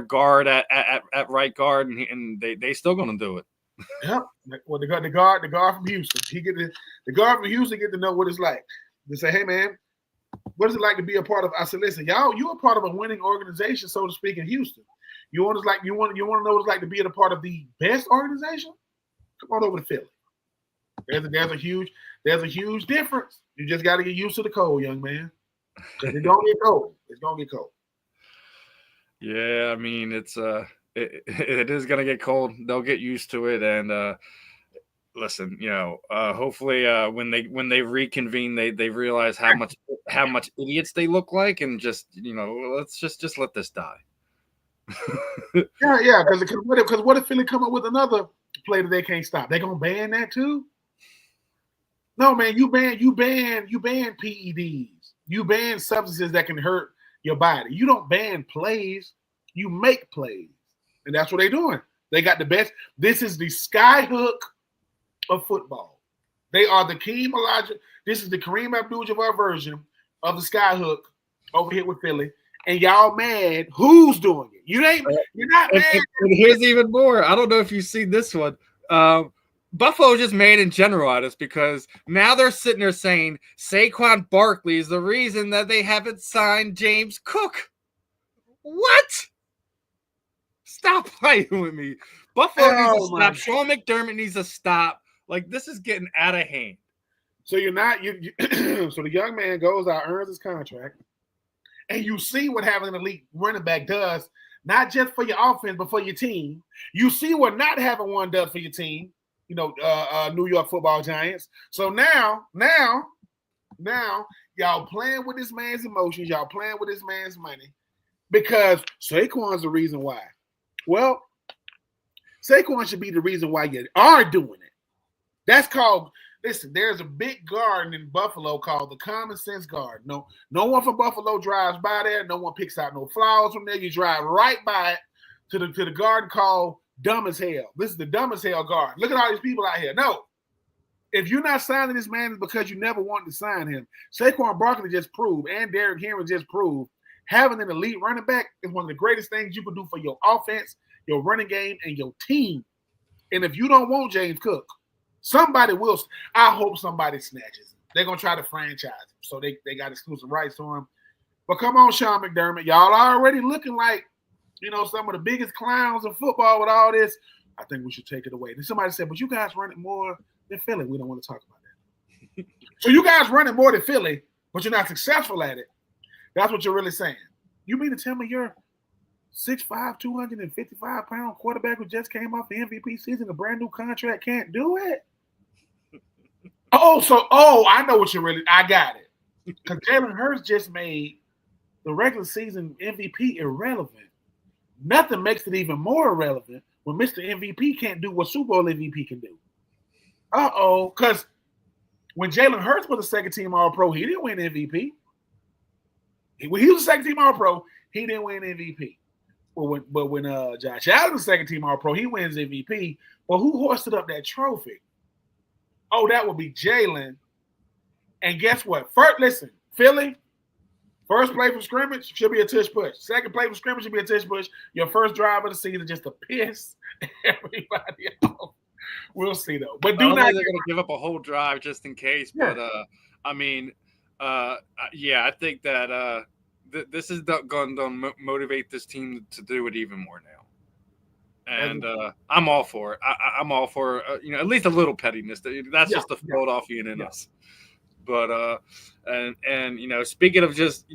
guard at right guard, and they still going to do it. Yep. Well, the guard from Houston, the guard from Houston get to know what it's like. They say, hey man, what is it like to be a part of? I said, listen, y'all, you're a part of a winning organization, so to speak, in Houston. You want to know what it's like to be a part of the best organization? Come on over to Philly. There's a huge difference. You just got to get used to the cold, young man. Because it's gonna get cold. It's gonna get cold. Yeah, I mean it is gonna get cold. They'll get used to it, and listen, you know, hopefully when they reconvene, they realize how much idiots they look like, and just, you know, let's just let this die. yeah, because what if Philly come up with another play that they can't stop? They gonna ban that too? No, man, you ban PEDs. You ban substances that can hurt your body. You don't ban plays. You make plays, and that's what they're doing. They got the best. This is the skyhook of football. They are the This is the Kareem Abdul-Jabbar version of the skyhook over here with Philly. And y'all mad? Who's doing it? You're not mad. And here's even more. I don't know if you've seen this one. Buffalo just made in general at us because now they're sitting there saying Saquon Barkley is the reason that they haven't signed James Cook. What? Stop playing with me. Buffalo needs to stop. Sean McDermott needs to stop. Like, this is getting out of hand. So so the young man goes out, earns his contract, and you see what having an elite running back does, not just for your offense, but for your team. You see what not having one does for your team, New York Football Giants. So now, y'all playing with this man's emotions, y'all playing with this man's money, because Saquon's the reason why. Well, Saquon should be the reason why you are doing it. That's called, listen, there's a big garden in Buffalo called the Common Sense Garden. No one from Buffalo drives by there. No one picks out no flowers from there. You drive right by it to the garden called Dumb as Hell. This is the Dumb as Hell garden. Look at all these people out here. No. If you're not signing this man, it's because you never wanted to sign him. Saquon Barkley just proved, and Derrick Henry just proved, having an elite running back is one of the greatest things you can do for your offense, your running game, and your team. And if you don't want James Cook, somebody will. I hope somebody snatches him. They're going to try to franchise him. So they got exclusive rights to him. But come on, Sean McDermott. Y'all are already looking like, some of the biggest clowns in football with all this. I think we should take it away. Then somebody said, but you guys run it more than Philly. We don't want to talk about that. So you guys run it more than Philly, but you're not successful at it. That's what you're really saying. You mean to tell me you're 6'5", 255-pound quarterback who just came off the MVP season, a brand new contract, can't do it? I know what I got it. Because Jalen Hurts just made the regular season MVP irrelevant. Nothing makes it even more irrelevant when Mr. MVP can't do what Super Bowl MVP can do. Because when Jalen Hurts was a second-team All-Pro, he didn't win MVP. When he was a second-team All-Pro, he didn't win MVP. But when Josh Allen was a second-team All-Pro, he wins MVP. Well, who hoisted up that trophy? Oh, that would be Jalen. And guess what? Listen, Philly, first play from scrimmage should be a tush push. Second play from scrimmage should be a tush push. Your first drive of the season just to piss everybody off. We'll see, though. But they're going to give up a whole drive just in case. Yeah. But, I think that this is going to motivate this team to do it even more now. And I'm all for it. I'm all for, at least a little pettiness. That's just the Philadelphian in us. But, speaking of just,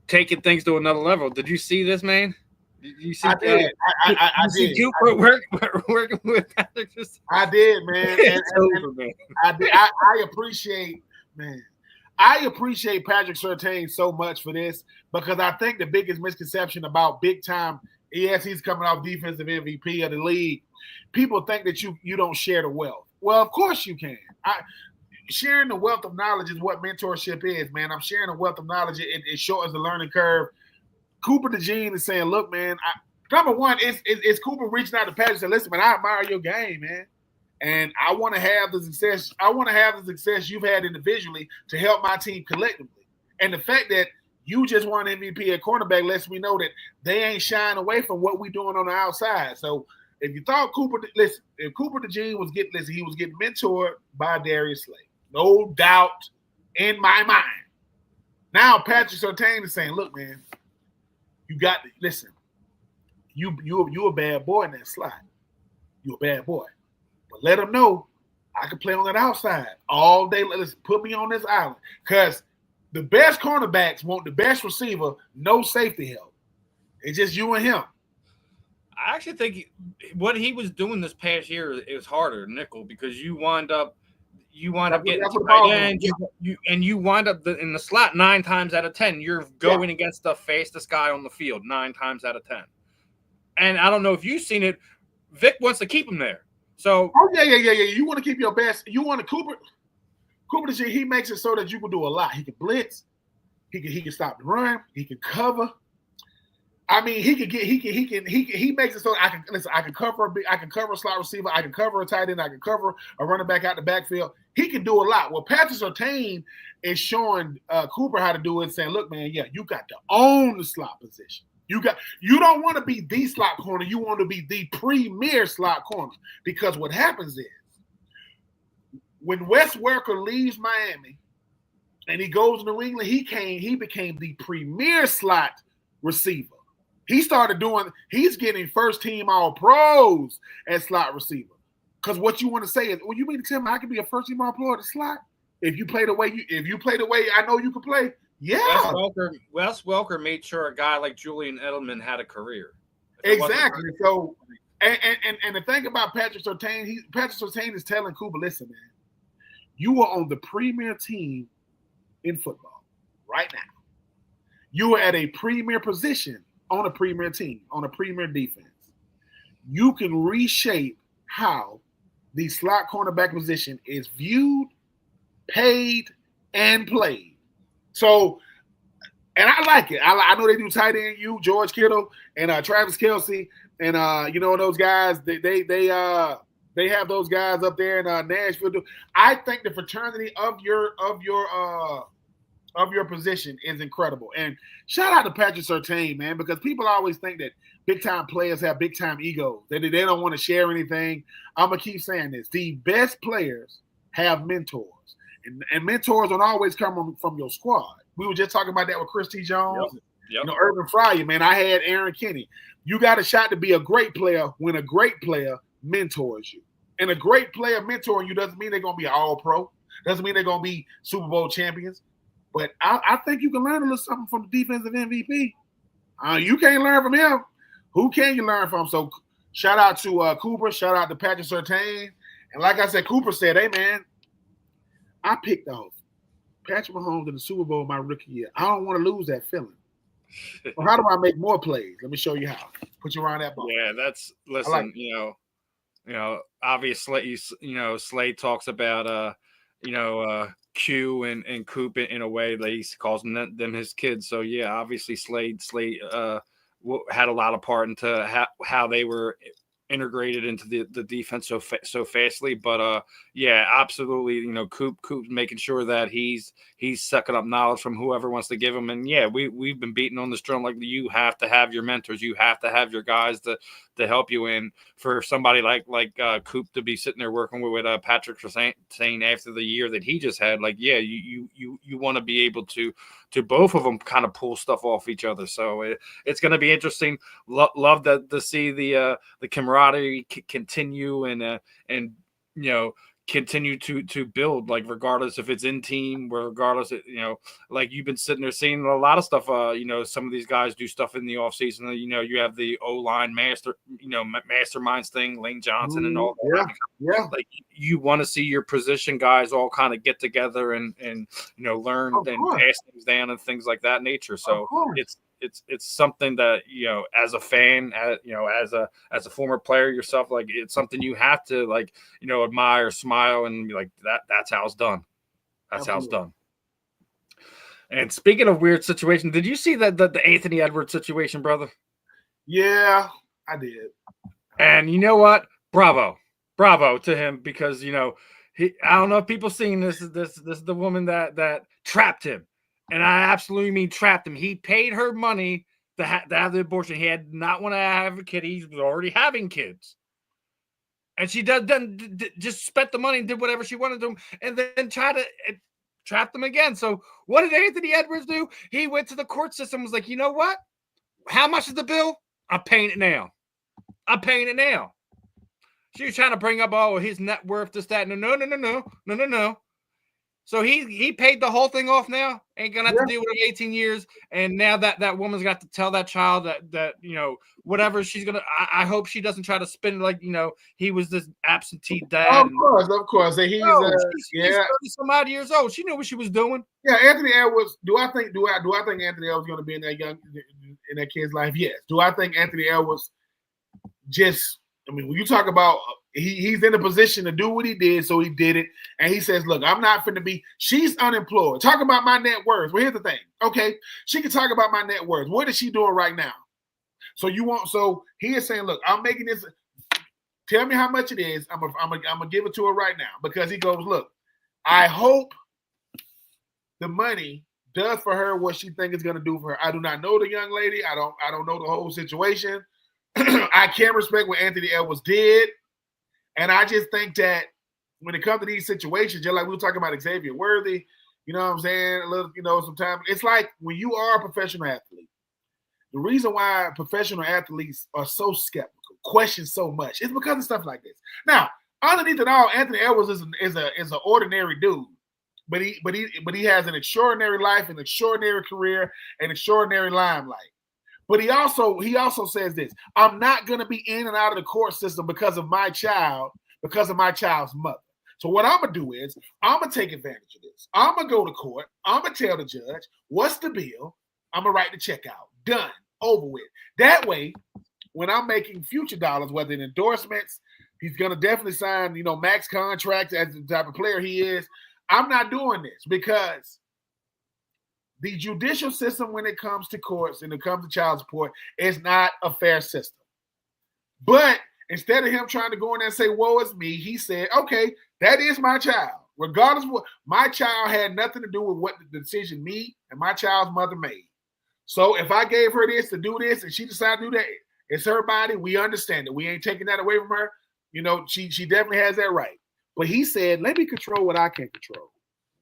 taking things to another level, did you see this, man? Did you see? I did. I did. Cooper working with Fanatics. I did, man. Man. I appreciate, man. I appreciate Patrick Surtain so much for this because I think the biggest misconception about big time, yes, he's coming off defensive MVP of the league. People think that you don't share the wealth. Well, of course you can. Sharing the wealth of knowledge is what mentorship is, man. I'm sharing the wealth of knowledge. It shortens the learning curve. Cooper DeJean is saying, look, man, number one, it's Cooper reaching out to Patrick and saying, listen, man, I admire your game, man. And I want to have the success. I want to have the success you've had individually to help my team collectively. And the fact that you just won MVP at cornerback lets me know that they ain't shying away from what we're doing on the outside. So if you thought if Cooper DeJean was he was getting mentored by Darius Slay. No doubt in my mind. Now Patrick Surtain is saying, look, man, you got to listen. You a bad boy in that slot. You a bad boy. But let them know I can play on that outside all day. Let's put me on this island. Because the best cornerbacks want the best receiver, no safety help. It's just you and him. I actually think what he was doing this past year is harder, nickel, because you wind up getting tight end, you wind up in the slot 9 times out of 10. You're going against the fastest guy on the field 9 times out of 10. And I don't know if you've seen it. Vic wants to keep him there. So yeah. You want to keep your best. You want to Cooper he makes it so that you can do a lot. He can blitz. He can stop the run. He can cover. I mean, he makes it so I can cover a slot receiver, I can cover a tight end, I can cover a running back out the backfield. He can do a lot. Well, Patrick Surtain is showing Cooper how to do it, saying, look, man, you got to own the slot position. You don't want to be the slot corner, you want to be the premier slot corner. Because what happens is when Wes Welker leaves Miami and he goes to New England, he became the premier slot receiver. He's getting first team all pros at slot receiver. Because what you want to say is, well, you mean to tell me I can be a first team all pro at the slot? If you play the way I know you can play, yeah. Wes Welker made sure a guy like Julian Edelman had a career. Exactly. So and the thing about Patrick Surtain is telling Cooper, listen, man, you are on the premier team in football right now. You are at a premier position on a premier team, on a premier defense. You can reshape how the slot cornerback position is viewed, paid, and played. So, and I like it. I know they do tight end, George Kittle and Travis Kelce, and those guys. They have those guys up there in Nashville. I think the fraternity of your position is incredible. And shout out to Patrick Surtain, man, because people always think that, big time players have big time egos. They don't want to share anything. I'm gonna keep saying this. The best players have mentors, and mentors don't always come from your squad. We were just talking about that with Chris T. Jones. Yep. Urban Fryer, man. I had Aaron Kinney. You got a shot to be a great player when a great player mentors you. And a great player mentoring you doesn't mean they're going to be all-pro. Doesn't mean they're going to be Super Bowl champions. But I think you can learn a little something from the defensive MVP. You can't learn from him. Who can you learn from? So shout out to Cooper. Shout out to Patrick Surtain. And like I said, Cooper said, hey, man, I picked off Patrick Mahomes in the Super Bowl my rookie year. I don't want to lose that feeling. So how do I make more plays? Let me show you how. Put you around that ball. Yeah, listen, obviously, Slade talks about, Q and Coop in a way that he calls them his kids. So, yeah, obviously Slade had a lot of part into how they were integrated into the defense so fastly. But yeah, absolutely, Coop's making sure that he's sucking up knowledge from whoever wants to give him. And yeah, we've been beating on this drum, like, you have to have your mentors, you have to have your guys to help you. And for somebody like Coop to be sitting there working with Patrick saying after the year that he just had, like, yeah, you want to be able to both of them kind of pull stuff off each other. So it's going to be interesting. Love to see the camaraderie continue and continue to build, like, regardless if it's in team, regardless, like you've been sitting there seeing a lot of stuff. Some of these guys do stuff in the off season. You have the O-line masterminds thing, Lane Johnson and all that. Yeah. Like, you want to see your position guys all kind of get together and learn and pass things down and things like that nature. So it's something that, as a fan, as a former player yourself, like, it's something you have to, like, admire, smile, and be like, that's how it's done. That's how it's done. And speaking of weird situations, did you see the Anthony Edwards situation, brother? Yeah, I did. And you know what? Bravo to him, because I don't know if people seen this. This is the woman that trapped him. And I absolutely mean trapped him. He paid her money to have the abortion. He had not want to have a kid. He was already having kids. And she just spent the money and did whatever she wanted to him, and then tried to trap them again. So what did Anthony Edwards do? He went to the court system, was like, you know what? How much is the bill? I'm paying it now. She was trying to bring up, his net worth, this, that. No. So he paid the whole thing off now. Ain't gonna have to deal with it 18 years. And now that woman's got to tell that child that whatever she's gonna. I hope she doesn't try to spin it like he was this absentee dad. Of course. And he's 30 some odd years old. She knew what she was doing. Yeah, Anthony Edwards. Do I think Anthony Edwards going to be in that kid's life? Yes. Do I think Anthony Edwards when you talk about he's in a position to do what he did, so he did it. And he says, look, I'm not finna be, she's unemployed. Talk about my net worth. Well, here's the thing. Okay, she can talk about my net worth. What is she doing right now? So he is saying, look, I'm making this, tell me how much it is. I'm gonna give it to her right now. Because he goes, look, I hope the money does for her what she thinks it's gonna do for her. I do not know the young lady. I don't know the whole situation. I can't respect what Anthony Edwards did. And I just think that when it comes to these situations, just like we were talking about Xavier Worthy, you know what I'm saying? A little, sometimes it's like when you are a professional athlete, the reason why professional athletes are so skeptical, question so much, is because of stuff like this. Now, underneath it all, Anthony Edwards is an ordinary dude, but he has an extraordinary life, an extraordinary career, an extraordinary limelight. But he also says this: I'm not going to be in and out of the court system because of my child's mother. So what I'm going to do is I'm going to take advantage of this. I'm going to go to court. I'm going to tell the judge, what's the bill? I'm going to write the check out. Done. Over with. That way, when I'm making future dollars, whether in endorsements, he's going to definitely sign, max contracts as the type of player he is. I'm not doing this because the judicial system, when it comes to courts and it comes to child support, is not a fair system. But instead of him trying to go in there and say, woe is me, he said, okay, that is my child. Regardless of what, my child had nothing to do with what the decision me and my child's mother made. So if I gave her this to do this and she decided to do that, It's her body. We understand it. We ain't taking that away from her. You know, she definitely has that right. But he said, let me control what I can control.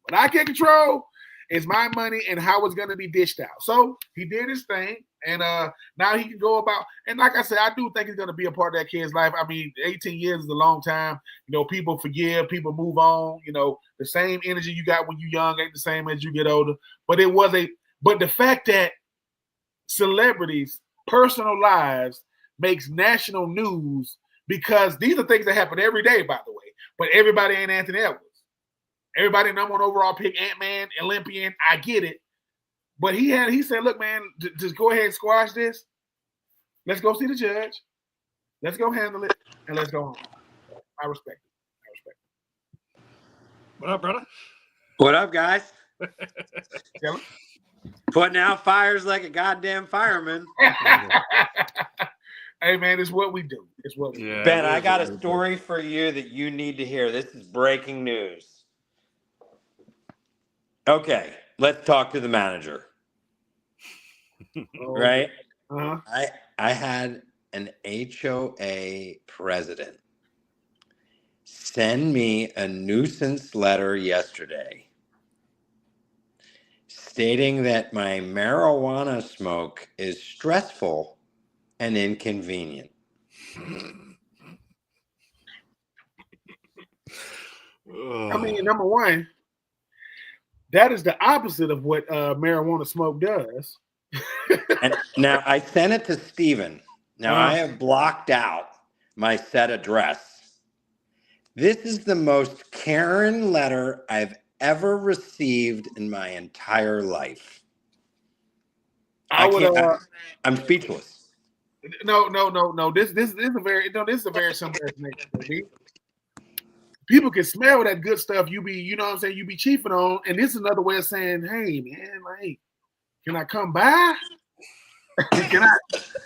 What I can control is my money and how it's going to be dished out. So he did his thing, and now he can go about. And like I said, I do think he's going to be a part of that kid's life. I mean, 18 years is a long time. You know, people forgive, people move on. You know, the same energy you got when you're young ain't the same as you get older. But the fact that celebrities' personal lives makes national news, because these are things that happen every day, by the way. But everybody ain't Anthony Edwards. Everybody number one overall pick, Ant-Man, Olympian, I get it. But he said, look, man, just go ahead and squash this. Let's go see the judge. Let's go handle it, and let's go home. I respect it. What up, brother? What up, guys? Tell him. Putting out fires like a goddamn fireman. Hey, man, it's what we do. It's what we do. Ben, I got a story for you that you need to hear. This is breaking news. Okay, let's talk to the manager. Right? Uh-huh. I had an HOA president send me a nuisance letter yesterday stating that my marijuana smoke is stressful and inconvenient. I mean, number one, that is the opposite of what marijuana smoke does. And now I sent it to Steven. Now I have blocked out my set address. This is the most Karen letter I've ever received in my entire life. I'm speechless. No. This is a very simple explanation. People can smell that good stuff you know what I'm saying, you be chiefing on, and this is another way of saying, hey man, like, can I come by? Can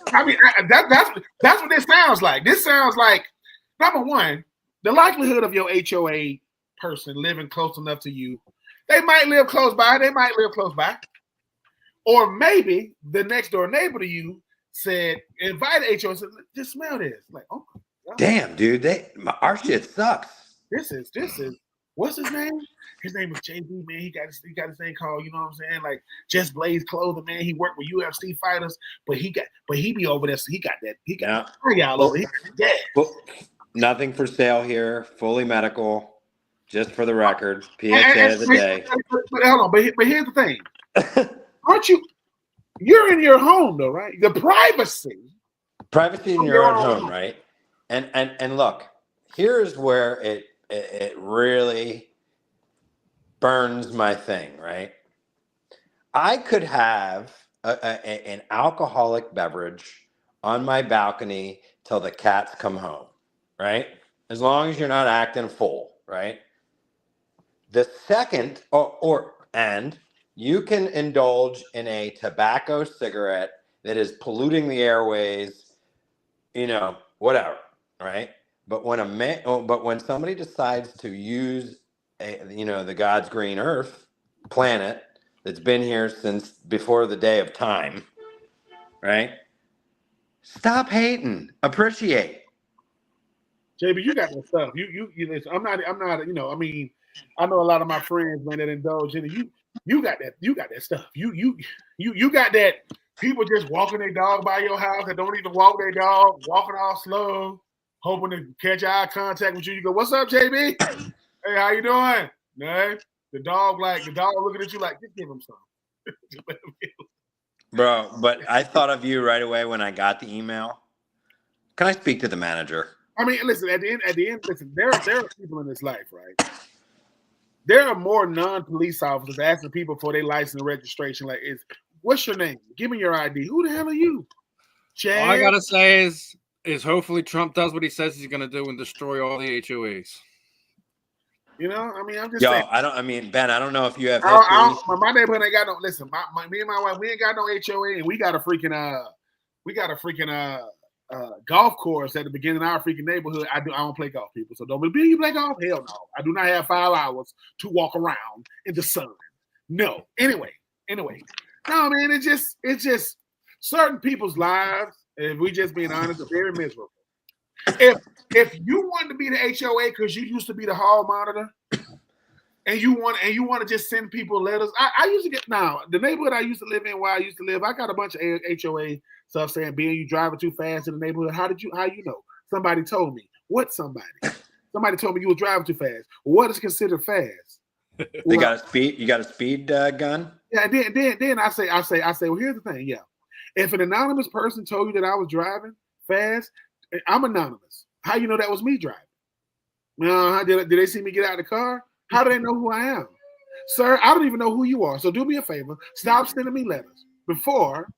I mean, that's what this sounds like. This sounds like, number one, the likelihood of your HOA person living close enough to you, they might live close by, or maybe the next door neighbor to you said, invited HOA and said, just smell this. Like, oh my God. Damn, dude, our shit sucks. This is what's his name? His name was JB, man. He got this thing called, you know what I'm saying, like Just Blaze Clothing, man. He worked with UFC fighters, but he be over there, so he got all over. Nothing for sale here, fully medical, just for the record. PSA of the day. But hold on, but here's the thing. Aren't you're in your home though, right? The privacy in your own home, right? And look, here's where it really burns my thing, right? I could have an alcoholic beverage on my balcony till the cats come home, right? As long as you're not acting full, right? The second, and you can indulge in a tobacco cigarette that is polluting the airways, you know, whatever, right? But when somebody decides to use the God's green earth planet that's been here since before the day of time, right? Stop hating, appreciate. JB, you got that stuff. You listen, I'm not, you know, I mean, I know a lot of my friends, man, that indulge in it. You got that stuff. You got that people just walking their dog by your house that don't even walk their dog, walking all slow, hoping to catch eye contact with you. You go, what's up, JB? Hey, how you doing? No. The dog looking at you like, just give him some. Bro, but I thought of you right away when I got the email. Can I speak to the manager? I mean, listen, at the end, listen, there are people in this life, right? There are more non-police officers asking people for their license and registration. Like, what's your name? Give me your ID. Who the hell are you? Chad? All I gotta say is hopefully Trump does what he says he's gonna do and destroy all the HOAs. You know, I mean, I'm just saying. Ben, I don't know if you have my neighborhood ain't got no. Listen, me and my wife, we ain't got no HOA, and we got a freaking golf course at the beginning of our freaking neighborhood. I don't play golf, people. So don't be, you play golf? Hell no. I do not have 5 hours to walk around in the sun. No. Anyway. No, man, it's just certain people's lives If we just being honest, are very miserable. If you want to be the HOA because you used to be the hall monitor, and you want to just send people letters. I used to get now the neighborhood I used to live in. Where I used to live, I got a bunch of HOA stuff saying, "Ben, you driving too fast in the neighborhood." How you know? Somebody told me. What somebody? Somebody told me you were driving too fast. What is considered fast? They got a speed. You got a speed gun. Yeah. Then I say. Well, here's the thing. Yeah. If an anonymous person told you that I was driving fast, I'm anonymous. How you know that was me driving? Did they see me get out of the car? How do they know who I am? Sir, I don't even know who you are. So do me a favor. Stop sending me letters before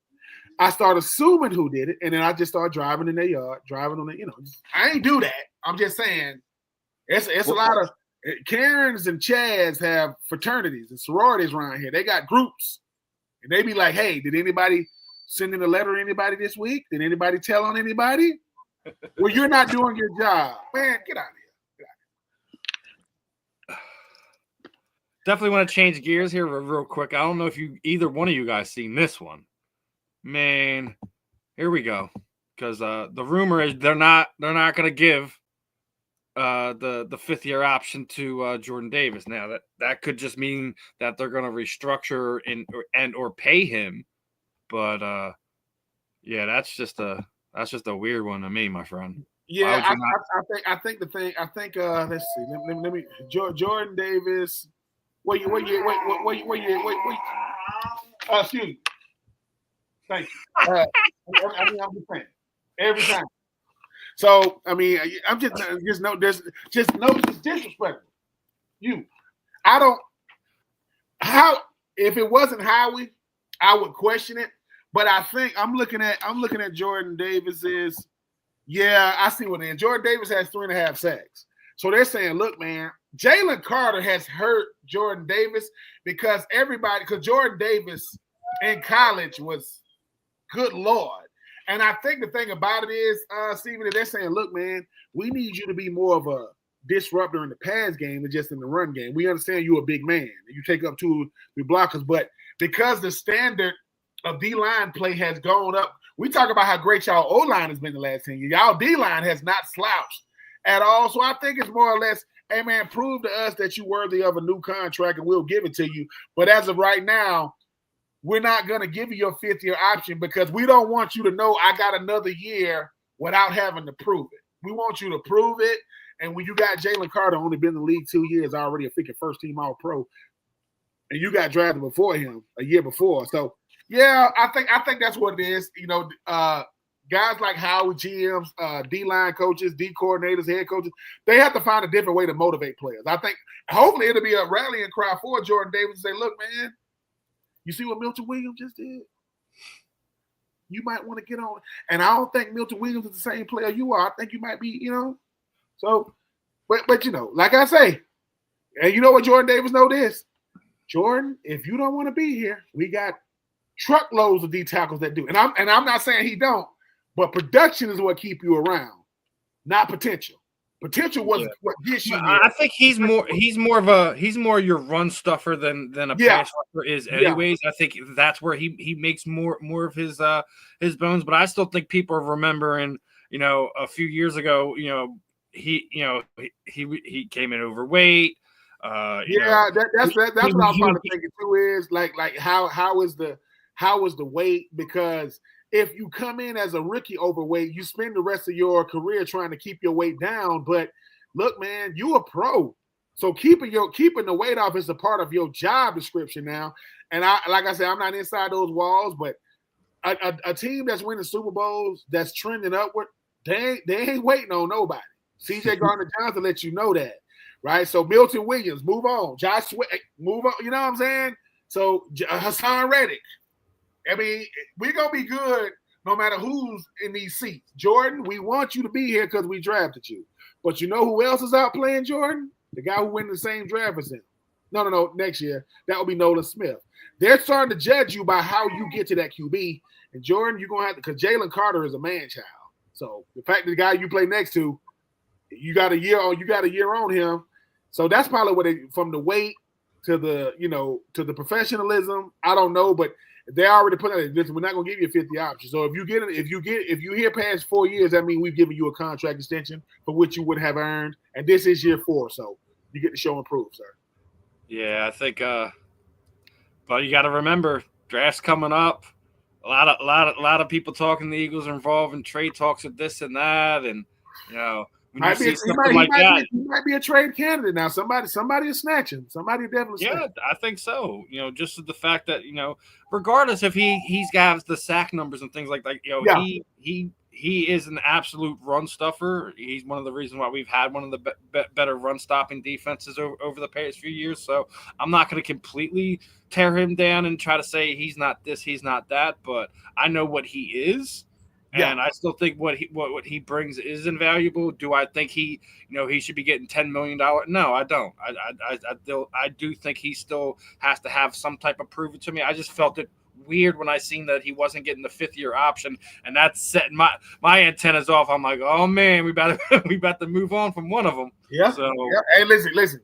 I start assuming who did it. And then I just start driving in their yard, driving on the, I ain't do that. I'm just saying it's a lot of Karens and Chads have fraternities and sororities around here. They got groups. And they be like, hey, did anybody send in a letter to anybody this week? Did anybody tell on anybody? Well, you're not doing your job. Man, get out of here. Definitely want to change gears here real quick. I don't know if either one of you guys seen this one. Man, here we go. Because the rumor is they're not going to give the fifth-year option to Jordan Davis. Now that could just mean that they're going to restructure or pay him. But yeah, that's just a weird one to me, my friend. Yeah, I think let's see. Let me Jordan Davis. Wait. Excuse me. Thank you. I'm just saying every time. So I'm just disrespectful. If it wasn't Howie, I would question it. But I think I'm looking at Jordan Davis's. Yeah, I see what it is. Jordan Davis has 3.5 sacks. So they're saying, look, man, Jalen Carter has hurt Jordan Davis because Jordan Davis in college was good Lord. And I think the thing about it is, Steven, they're saying, look, man, we need you to be more of a disruptor in the pass game than just in the run game. We understand you're a big man and you take up 2-3 blockers, but because the standard of D-line play has gone up, we talk about how great y'all O-line has been the last 10 years. Y'all D-line has not slouched at all. So I think it's more or less, hey, man, prove to us that you're worthy of a new contract and we'll give it to you. But as of right now, we're not going to give you your 5th-year option because we don't want you to know I got another year without having to prove it. We want you to prove it. And when you got Jalen Carter, only been in the league 2 years, already a freaking first-team All-Pro, and you got drafted before him a year before. So, yeah, I think that's what it is. Guys like Howard, GMs, D-line coaches, D coordinators, head coaches, they have to find a different way to motivate players. I think hopefully it'll be a rallying cry for Jordan Davis to say, look, man, you see what Milton Williams just did? You might want to get on. And I don't think Milton Williams is the same player you are. I think you might be, So, but like I say, and you know what Jordan Davis know this? Jordan, if you don't want to be here, we got truckloads of D tackles that do. And I'm not saying he don't, but production is what keep you around, not potential. Potential was what gets you. I think he's more your run stuffer than a pass rusher is anyways. I think that's where he makes more of his bones. But I still think people are remembering, a few years ago, he came in overweight. That's what I was trying to think too is like how is the weight? Because if you come in as a rookie overweight, you spend the rest of your career trying to keep your weight down. But look, man, you a pro, so keeping the weight off is a part of your job description now. And like I said, I'm not inside those walls, but a team that's winning Super Bowls that's trending upward, they ain't waiting on nobody. CJ Gardner-Johnson lets you know that, right? So Milton Williams, move on. Josh Sweat, move on. You know what I'm saying? So Hassan Reddick. I mean, we're going to be good no matter who's in these seats. Jordan, we want you to be here because we drafted you. But you know who else is out playing Jordan? The guy who went the same draft as him. No, next year. That will be Nolan Smith. They're starting to judge you by how you get to that QB. And Jordan, you're going to have to, because Jalen Carter is a man-child. So the fact that the guy you play next to, you got a year on him. So that's probably what from the weight to the, to the professionalism. I don't know, but They already put out. Listen, we're not gonna give you a 50 option. So if you hear past 4 years, that means we've given you a contract extension for which you would have earned, and this is year 4, so you get to show and prove, sir. Yeah, I think. But you got to remember, draft's coming up. A lot of people talking the Eagles are involved in trade talks with this and that, and when you see something like that, he might be a trade candidate now. Somebody is snatching. Somebody definitely. Yeah, snatching. I think so. Just the fact that regardless if he's got the sack numbers and things like that, he is an absolute run stuffer. He's one of the reasons why we've had one of the better run stopping defenses over the past few years. So I'm not going to completely tear him down and try to say he's not this, he's not that, but I know what he is. And I still think what he brings is invaluable. Do I think he should be getting $10 million? No, I don't. I do think he still has to have some type of prove it to me. I just felt it weird when I seen that he wasn't getting the 5th-year option, and that's setting my antennas off. I'm like, oh man, we about to move on from one of them. Yeah. So hey, listen.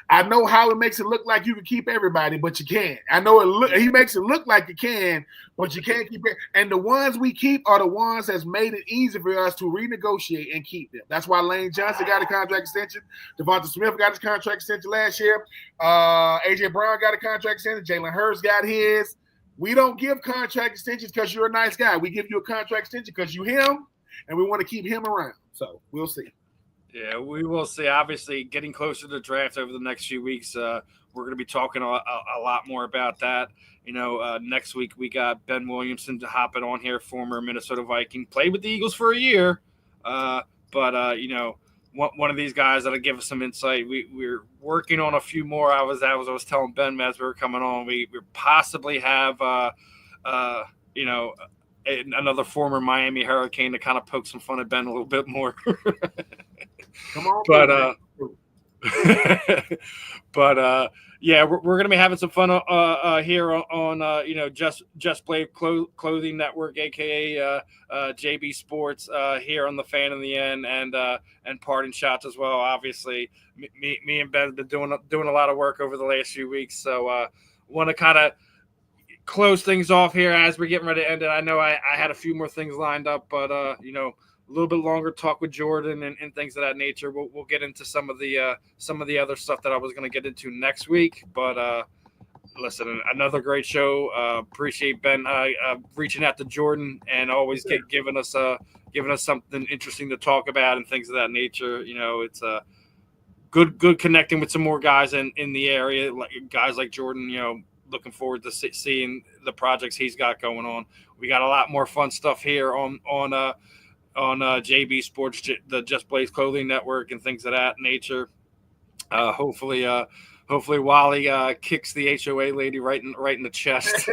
I know how it makes it look like you can keep everybody, but you can't. I know he makes it look like you can, but you can't keep it. And the ones we keep are the ones that's made it easy for us to renegotiate and keep them. That's why Lane Johnson got a contract extension. Devonta Smith got his contract extension last year. A.J. Brown got a contract extension. Jalen Hurts got his. We don't give contract extensions because you're a nice guy. We give you a contract extension because you him, and we want to keep him around. So we'll see. Yeah, we will see. Obviously, getting closer to the draft over the next few weeks, we're going to be talking a lot more about that. Next week we got Ben Williamson to hopping on here, former Minnesota Viking, played with the Eagles for a year, but one of these guys that'll give us some insight. We're working on a few more. I was telling Ben as we were coming on, we possibly have another former Miami Hurricane to kind of poke some fun at Ben a little bit more. Come on, but yeah, we're gonna be having some fun here on Just Blade Clothing Network, aka JB Sports, here on the Fan in the End, and Parting Shots as well. Obviously, me and Ben have been doing a lot of work over the last few weeks, so want to kind of close things off here as we're getting ready to end it. I know I had a few more things lined up, but a little bit longer talk with Jordan and things of that nature. We'll get into some of the other stuff that I was going to get into next week. But listen, another great show. Appreciate Ben reaching out to Jordan and always giving us something interesting to talk about and things of that nature. It's good connecting with some more guys in the area, like guys like Jordan. Looking forward to seeing the projects he's got going on. We got a lot more fun stuff here on JB Sports, the Just Blaze Clothing Network, and things of that nature. Hopefully Wally kicks the HOA lady right in the chest.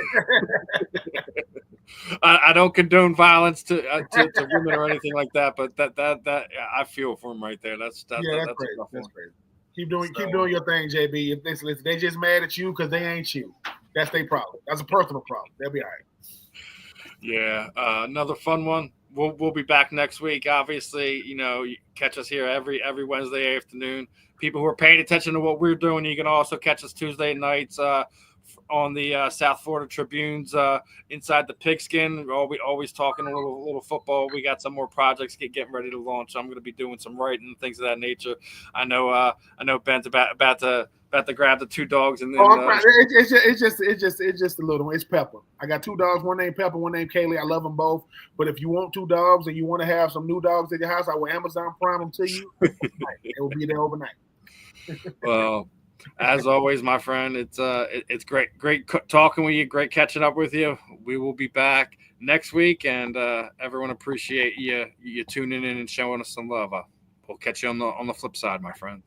I don't condone violence to women or anything like that, but that I feel for him right there. That's crazy. That's crazy. Keep doing your thing, JB. If they just mad at you because they ain't you. That's their problem. That's a personal problem. They'll be all right. Yeah, another fun one. We'll be back next week. Obviously, you catch us here every Wednesday afternoon. People who are paying attention to what we're doing, you can also catch us Tuesday nights on the South Florida Tribunes inside the pigskin. We're always talking a little football. We got some more projects getting ready to launch. I'm going to be doing some writing and things of that nature. I know Ben's about to grab the 2 dogs and then. It's just a little one. It's Pepper. I got 2 dogs. One named Pepper. One named Kaylee. I love them both. But if you want 2 dogs and you want to have some new dogs at your house, I will Amazon Prime them to you. It will be there overnight. Well, as always, my friend, it's great talking with you. Great catching up with you. We will be back next week, and everyone appreciate you tuning in and showing us some love. We'll catch you on the flip side, my friend.